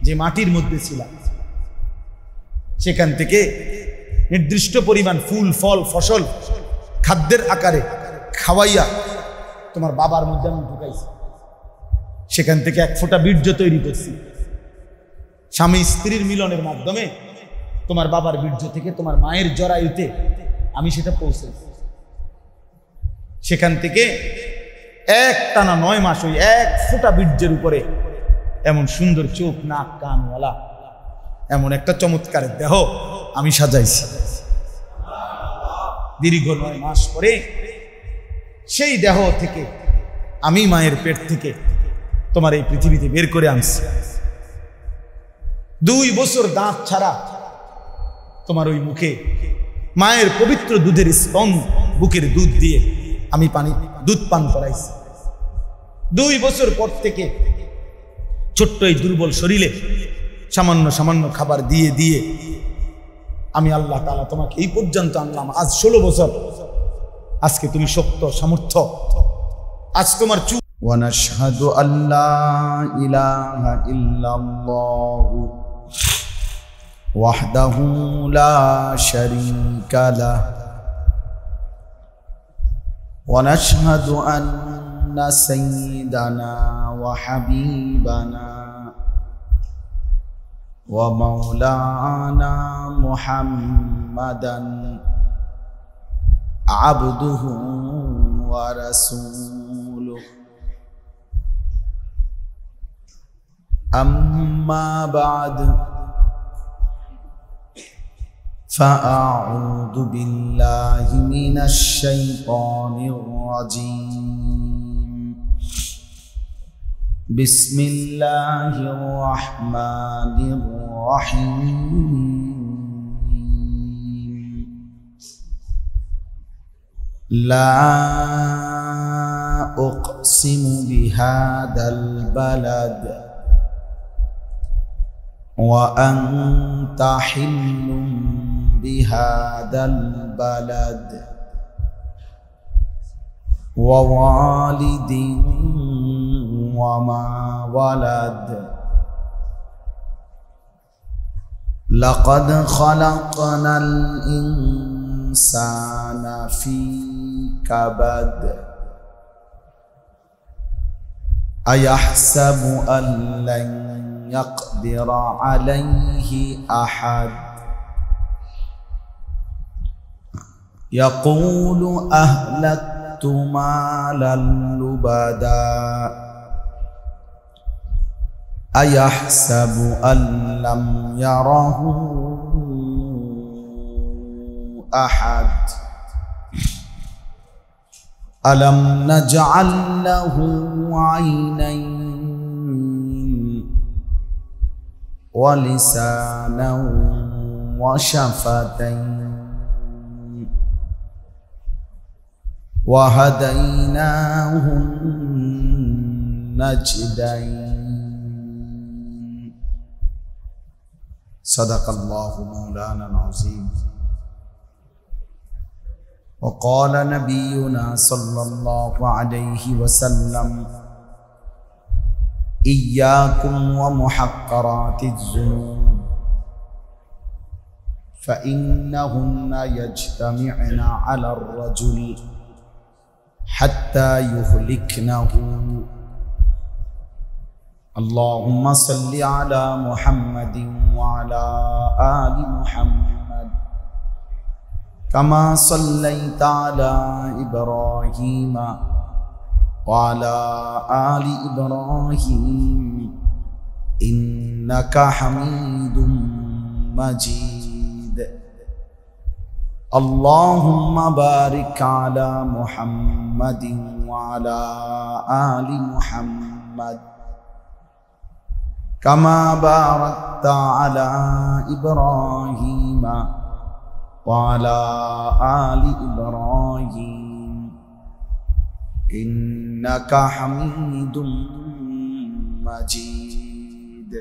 যে মাটির মধ্যে ছিলা, সেখান থেকে নির্দিষ্ট পরিমাণ ফুল ফল ফসল খাদ্যের আকারে খাওয়াইয়া তোমার বাবার মধ্যে আমি ঢুকাইছি। সেখান থেকে 1 ফোঁটা বীর্য তৈরি করছি। স্বামী স্ত্রীর মিলনের মাধ্যমে তোমার বাবার বীর্য থেকে তোমার মায়ের জরায়ুতে আমি সেটা পৌঁছেছি। সেখান থেকে টানা 9 মাস ওই 1 ফোঁটা বীর্যের উপরে এমন সুন্দর চোখ, নাক, কানওয়ালা এমন একটা চমৎকার দেহ আমি সাজাইছি। দীর্ঘ 9 মাস পরে সেই দেহ থেকে আমি মায়ের পেট থেকে তোমার এই পৃথিবীতে বের করে আনছি। 2 বছর দাঁত ছাড়া তোমার ওই মুখে মায়ের পবিত্র দুধের স্তন, বুকের দুধ দিয়ে আমি দুধ পান করাইছি। 2 বছর পর থেকে ছোট্ট এই দুর্বল শরীরে সামান্য সামান্য খাবার দিয়ে দিয়ে আমি আল্লাহ তাআলা তোমাকে এই পর্যন্ত আনলাম। আজ 16 বছর, আজকে তুমি শক্ত সামর্থ্য, আজ তোমার চুপ। ওয়ানাশহাদু আল্লা ইলাহা ইল্লাল্লাহু ওয়াহদাহু লা শারীকা লাহু ওয়ানাশহাদু আন্না সাইয়্যিদানা ওয়া হাবিবানা ওয়া মাওলানা মুহাম্মাদান আবদুহু ওয়া রাসূলুহু আম্মা বা'দ فأعوذ بالله من الشيطان الرجيم بسم الله الرحمن الرحيم لا أقسم بهذا البلد وأنت حل بهذا البلد ووالد وما ولد لقد خلقنا الإنسان في كبد أيحسب أن لن يقدر عليه أحد يقول أهلكت مالا لبدا أيحسب أن لم يره أحد ألم نجعل له عينين ولسانا وشفتين وهديناه النجدين صدق الله مولانا العظيم وقال نبينا صلى الله عليه وسلم إياكم ومحقرات الذنوب فإنهن يجتمعن على الرجل حتى يهلكنه اللهم صل على محمد وعلى آل محمد كما صليت على إبراهيم وعلى آل إبراهيم إنك حميد مجيد اللهم بارك على محمد وعلى آل محمد كما باركت على إبراهيم وعلى آل إبراهيم إنك حميد مجيد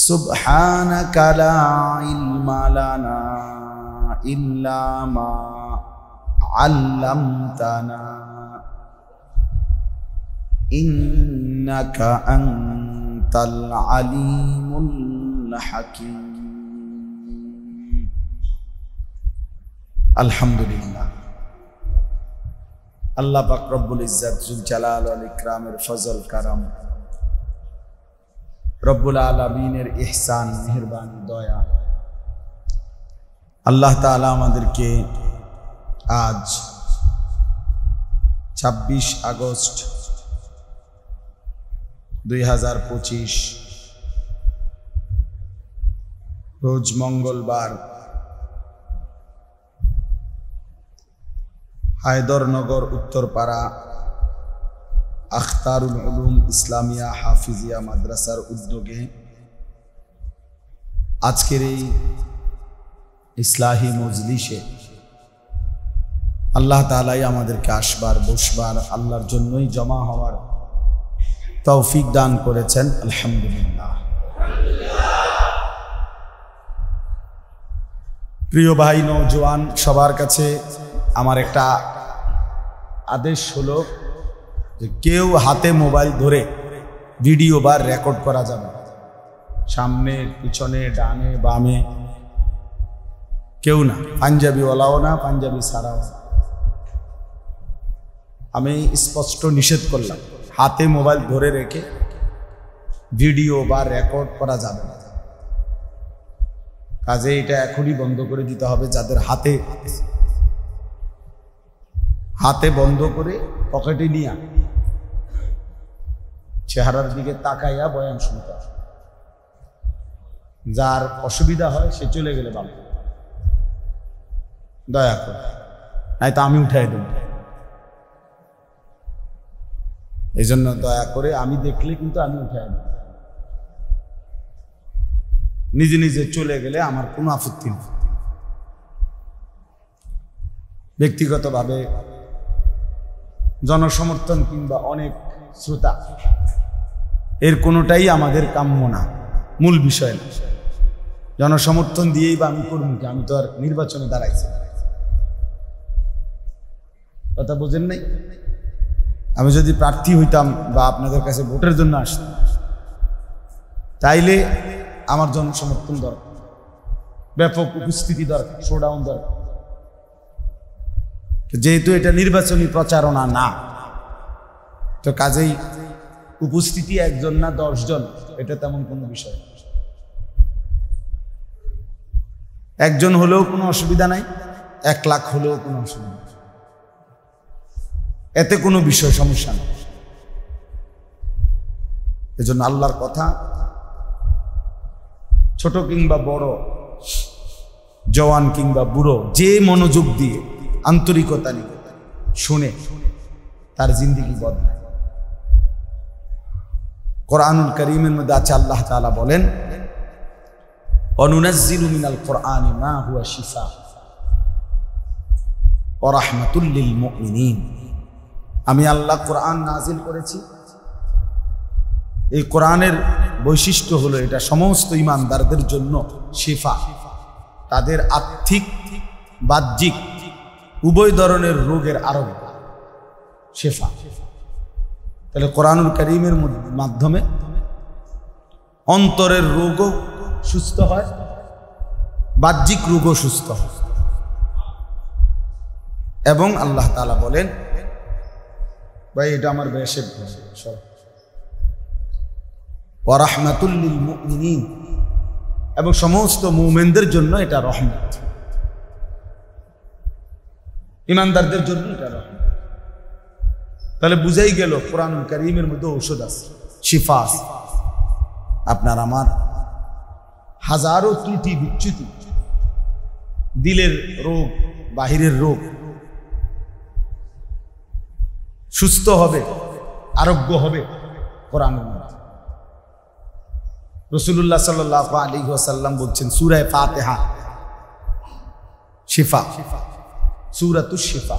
سبحانك لا علم لنا إلا ما علمتنا إنك أنت العليم الحكيم الحمد لله আল্লাহ পাক রব্বুল ইজ্জত জুল জালাল ওয়াল ইকরামের ফজল কারাম, রব্বুল আলামিনের ইহসান, মেহেরবানি, দয়া, আল্লাহ তাআলা আমাদেরকে আজ 26 আগস্ট 2025 রোজ মঙ্গলবার হায়দরনগর উত্তরপাড়া আখতারুল উলুম ইসলামিয়া হাফিজিয়া মাদ্রাসার উদ্যোগে আজকের এই ইসলাহি মজলিসে আল্লাহ তাআলাই আমাদেরকে আসবার, বসবার, আল্লাহর জন্যই জমা হওয়ার তৌফিক দান করেছেন, আলহামদুলিল্লাহ। প্রিয় ভাই নওজোয়ান, সবার কাছে আমার একটা আদেশ হলো যে কেউ হাতে মোবাইল ধরে ভিডিও বা রেকর্ড করা যাবে না। সামনে, পিছনে, ডানে, বামে কেউ না, পাঞ্জাবিওয়ালাও না, পাঞ্জাবি ছাড়াও না। আমি স্পষ্ট নিষেধ করলাম, হাতে মোবাইল ধরে রেখে ভিডিও বা রেকর্ড করা যাবে না। কাজে এটা এখনই বন্ধ করে দিতে হবে। যাদের হাতে বন্ধ করে পকেটে নিয়ে চেহারার দিকে তাকাইয়া বয়ান শুনতে হবে। যার অসুবিধা হয় সে চলে গেলে ভালো, দয়া করে, নাই তো আমি উঠাই দেব। এই জন্য দয়া করে, আমি দেখলে কিন্তু আমি উঠাই দেব। নিজে নিজে চলে গেলে আমার কোনো আপত্তি নেই। ব্যক্তিগতভাবে জনসমর্থন কিংবা অনেক শ্রোতা, এর কোনোটাই আমাদের কাম্য না, মূল বিষয় না। জনসমর্থন দিয়েই বা আমি করব কি? আমি তো আর নির্বাচনে দাঁড়াইছি, কথা বোঝেন নাই? আমি যদি প্রার্থী হইতাম বা আপনাদের কাছে ভোটের জন্য আসতাম, তাইলে আমার জনসমর্থন দরকার, ব্যাপক উপস্থিতি দরকার, শোডাউন দরকার। যেহেতু এটা নির্বাচনী প্রচারণা না, তো কাজেই উপস্থিতি একজন না 10 জন, এটা তেমন কোনো বিষয়। একজন হলেও কোনো অসুবিধা নাই, 1 লাখ হলেও কোনো অসুবিধা নেই, এতে কোনো বিষয় সমস্যা নেই। এজন্য আল্লাহর কথা ছোট কিংবা বড়, জওয়ান কিংবা বুড়ো, যে মনোযোগ দিয়ে আন্তরিকতা নিয়ে শুনে তার জিন্দেগি বদলায়। কোরআনুল কারীমের মধ্যে আছে, আল্লাহ তাআলা বলেন, অনুনাজ্জিলু মিনাল কোরআনি মা হুয়া শিফা ওয়া রাহমাতুল লিল মুমিনিন। আমি আল্লাহ কোরআন নাজিল করেছি। এই কোরআনের বৈশিষ্ট্য হলো এটা সমস্ত ঈমানদারদের জন্য শিফা, তাদের আত্মিক বাহ্যিক উভয় ধরনের রোগের আরোগ্য, শিফা। তাহলে কোরআনুল কারীমের মাধ্যমে অন্তরের রোগও সুস্থ হয়, বাহ্যিক রোগও সুস্থ হয়। এবং আল্লাহ তাআলা বলেন, ভাই এটা আমার বেশের ওয়া রাহমাতুল লিল মুমিনিন, এবং সমস্ত মুমিনদের জন্য এটা রহমত, ঈমানদারদের জন্য এটা রহমত। তাহলে বুঝাই গেল কোরআনুল কারীমের মধ্যে ঔষধ আছে, শিফা আছে। আপনার আমার হাজারো ত্রুটি বিচ্যুতি, দিলের রোগ, বাহিরের রোগ সুস্থ হবে, আরোগ্য হবে কোরআনের মধ্যে। রাসূলুল্লাহ সাল্লাল্লাহু আলাইহি ওয়াসাল্লাম বলছেন, সূরা ফাতিহা শিফা, সূরাতুশ শিফা।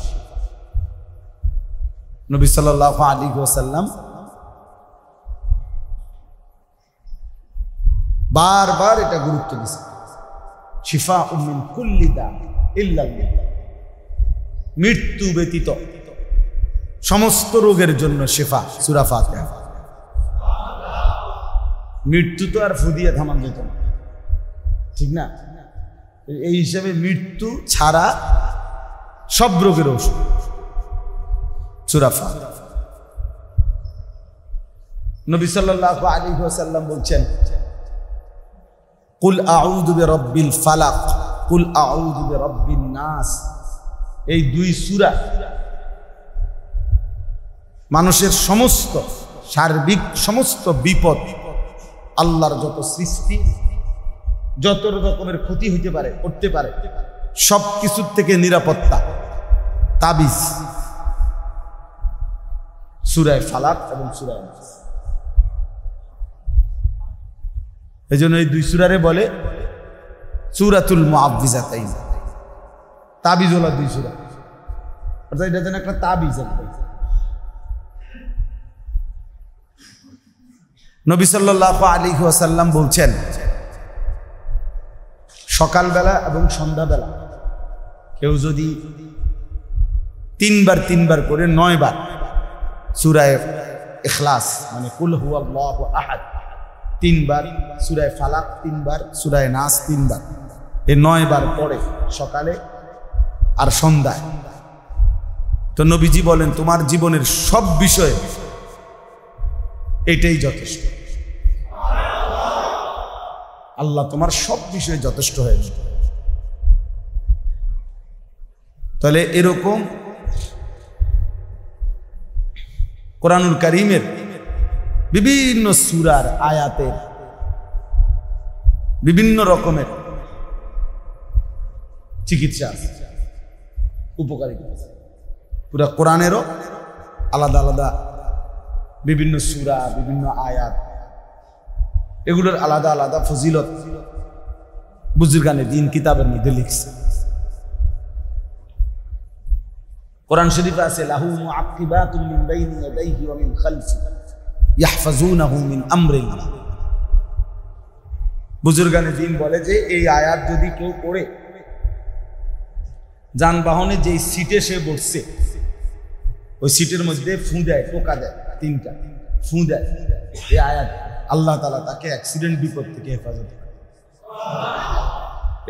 নবী সাল্লাল্লাহু আলাইহি ওয়াসাল্লাম বারবার এটা গুরুত্ব দিয়েছেন, শিফা মিন কুল্লি দা ইল্লা মৃত্যু ব্যতীত সমস্ত রোগের জন্য শিফা, সূরা ফাতিহা। মৃত্যু তো আর ফুদিয়ে থামান যেত না, ঠিক না? এই হিসাবে মৃত্যু ছাড়া সব রোগের ওষুধ সূরা ফাতিহা। নবী সাল্লাল্লাহু আলাইহি ওয়াসাল্লাম বলছেন, কুল আউযু বিরাব্বিল ফালাক, কুল আউযু বিরাব্বিন নাস। এই 2 সূরা মানুষের সমস্ত সার্বিক সমস্ত বিপদ, আল্লাহর যত সৃষ্টি, যত রকমের ক্ষতি হইতে পারে, করতে পারে, সব কিছুর থেকে নিরাপত্তা, তাবিজ সূরা ফালাক এবং সূরা নাস। এই জন্য এই 2 সূরারে বলে সূরাতুল মুআউযিজাতাইন, তাবিজওয়ালা 2 সূরা। অর্থাৎ এটা যেন একটা তাবিজ। নবী সাল্লাল্লাহু আলাইহি ওয়াসাল্লাম বলছেন, সকালবেলা এবং সন্ধ্যাবেলা কেউ যদি তিনবার করে 9 বার সূরা ইখলাস মানে কুল হুয়াল্লাহু আহাদ 3 বার, সূরা ফালাক 3 বার, সূরা নাস 3 বার, এই 9 বার পড়ে সকালে আর সন্ধ্যায়, তো নবীজি বলেন তোমার জীবনের সব বিষয়ে এটাই যথেষ্ট। আল্লাহ তোমার সব বিষয়ে যথেষ্ট হয়ে যাবে। তাহলে এরকম কোরআনুল কারীমের বিভিন্ন সূরার আয়াতের বিভিন্ন রকমের চিকিৎসা আছে, উপকারিতা আছে। পুরা কোরআনেরও আলাদা আলাদা বিভিন্ন সূরা, বিভিন্ন আয়াত, এগুলোর আলাদা আলাদা ফজিলত বুজুর্গানে দ্বীন কিতাবের মধ্যে লিখছে। কোরআন শরীফে আছে লাহু মুআক্কিবাতুন মিন বাইনি ইয়াদাইহি ওয়া মিন খালফি ইয়াহফাজুনাহু মিন আমরিল্লাহ। বুজুর্গানে দ্বীন বলে যে এই আয়াত যদি কেউ পড়ে, যানবাহনে যেই সিটে সে বসছে ওই সিটের মধ্যে ফু দেয়, টোকা দেয়, 3টা ফু দেয়, এই আয়াত আল্লাহ তাআলা তাকে অ্যাক্সিডেন্ট বিপদ থেকে হেফাজত করে।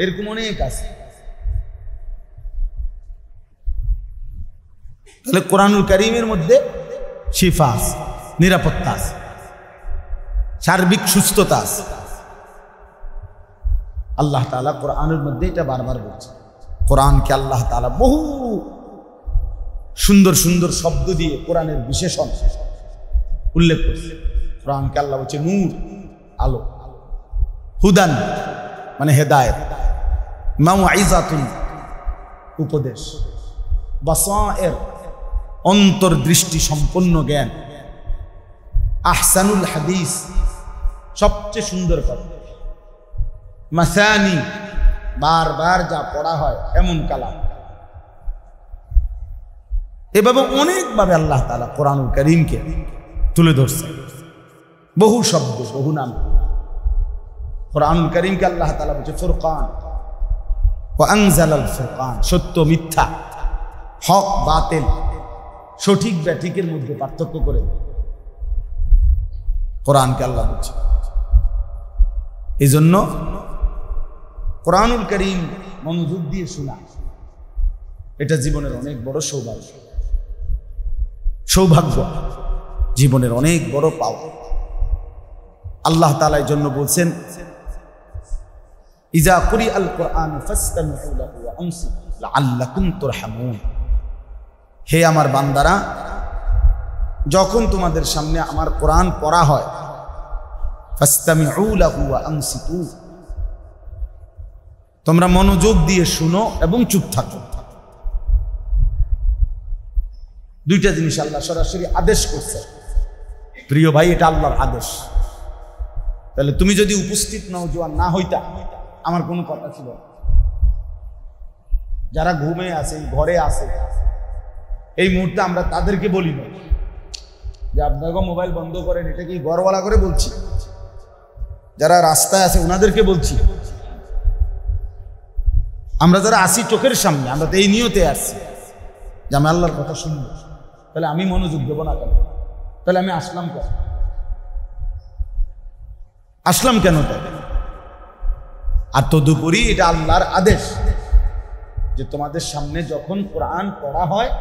এরকম অনেক আছে। তাহলে কোরআনুল কারীমের মধ্যে শিফা আছে, নিরাপত্তা আছে, সার্বিক সুস্থতা আছে। আল্লাহ তাআলা কোরআনের মধ্যে এটা বারবার বলছে। কোরআনকে আল্লাহ তাআলা বহু সুন্দর সুন্দর শব্দ দিয়ে কোরআনের বিশেষণ উল্লেখ করছে। কোরআনকে আল্লাহ বলছে নূর, আলো, হুদান মানে হেদায়েত, মাউইযাতুন উপদেশ, বাসায়ের অন্তর্দৃষ্টি সম্পন্ন জ্ঞান, আহসানুল হাদিস সবচেয়ে সুন্দর কথা, মাসানি বারবার যা পড়া হয় এমন কালাম। এভাবে অনেকভাবে আল্লাহ তাআলা কোরআনুল কারীমকে তুলে ধরছে, বহু শব্দ, বহু নাম। কোরআনুল কারীমকে আল্লাহ তাআলা বলছে ফুরকান, ওয়া আনজালাল ফুরকান, সত্য মিথ্যা, হক বাতিল, সঠিক ব্যাঠিকের মধ্যে পার্থক্য করে কোরআনকে আল্লাহ বলছে। এই জন্য কোরআনুল কারীম মনোযোগ দিয়ে শোনা এটা জীবনের অনেক বড় সৌভাগ্য, জীবনের অনেক বড় পাওয়া। আল্লাহ তাআলা এর জন্য বলছেন ইজা কুরিআল কুরআন ফাসতামিউ লাহু ওয়া আনসিতু লাআল্লাকুম তুরহামুন। হে আমার বান্দারা, যখন তোমাদের সামনে আমার কোরআন পড়া হয়, ফাসতামিউ লাহু ওয়া আনসিতু, তোমরা মনোযোগ দিয়ে শুনো এবং চুপ থাকো। দুইটা জিনিস আল্লাহ সরাসরি আদেশ করছে। প্রিয় ভাই, এটা আল্লাহর আদেশ। তাহলে তুমি যদি উপস্থিত নওজোয়ান না হইতা, আমার কোনো কথা ছিল না। যারা ঘুমে আছে, ঘরে আছে, এই মুহূর্তে আমরা তাদেরকে বলি না যে আপনাকে মোবাইল বন্ধ করেন, এটা কি ঘরওয়ালা করে বলছি। যারা রাস্তায় আছে ওনাদেরকে বলছি। আমরা যারা আসি চোখের সামনে, আমরা তো এই নিয়তে আসছি যে আমি আল্লাহর কথা শুনবো। তাহলে আমি মনোযোগ দেবো না কেন? তাহলে আমি আসলাম কেন? তাই আর তদুপরি এটা আল্লাহর আদেশ যে তোমাদের সামনে যখন কোরআন পড়া হয়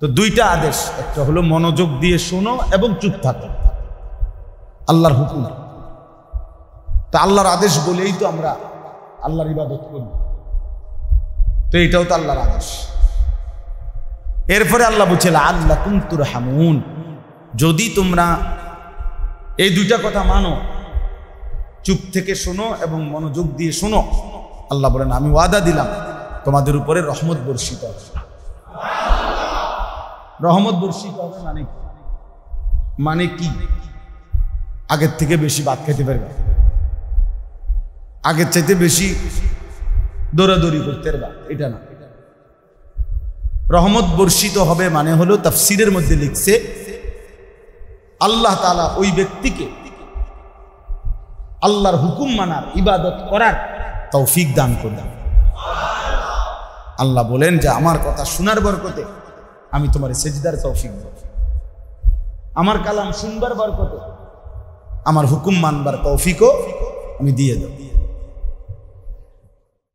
তো দুইটা আদেশ, একটা হলো মনোযোগ দিয়ে শোনো এবং চুপ থাকো, আল্লাহর হুকুম। তো আল্লাহর আদেশ বলেই তো আমরা আল্লাহর ইবাদত করি, তো এটাও তো আল্লাহর আদেশ। এরপরে আল্লাহ বলছে লাআল্লাকুম তুরহামুন, যদি তোমরা এই দুইটা কথা মানো, চুপ থেকে শোনো এবং মনোযোগ দিয়ে শোনো, আল্লাহ বলেন আমি ওয়াদা দিলাম তোমাদের উপরে রহমত বর্ষিত হবে। রহমত বর্ষিত হবে মানে কি? আগের থেকে বেশি ভাত খেতে পারবে, আগের চাইতে বেশি দৌড়াদৌড়ি করতে পারবা, এটা না। রহমত বর্ষিত হবে মানে হলো তাফসীরের মধ্যে লিখছে আল্লাহ তাআলা ওই ব্যক্তিকে আল্লাহর হুকুম মানার, ইবাদত করার তৌফিক দান করবেন। আল্লাহ বলেন যে আমার কথা শোনার বরকতে আমি তোমার সেজদার তৌফিক দেব, আমার কালাম শুনবার বরকতে আমার হুকুম মানবার তৌফিকও আমি দিয়ে দেব।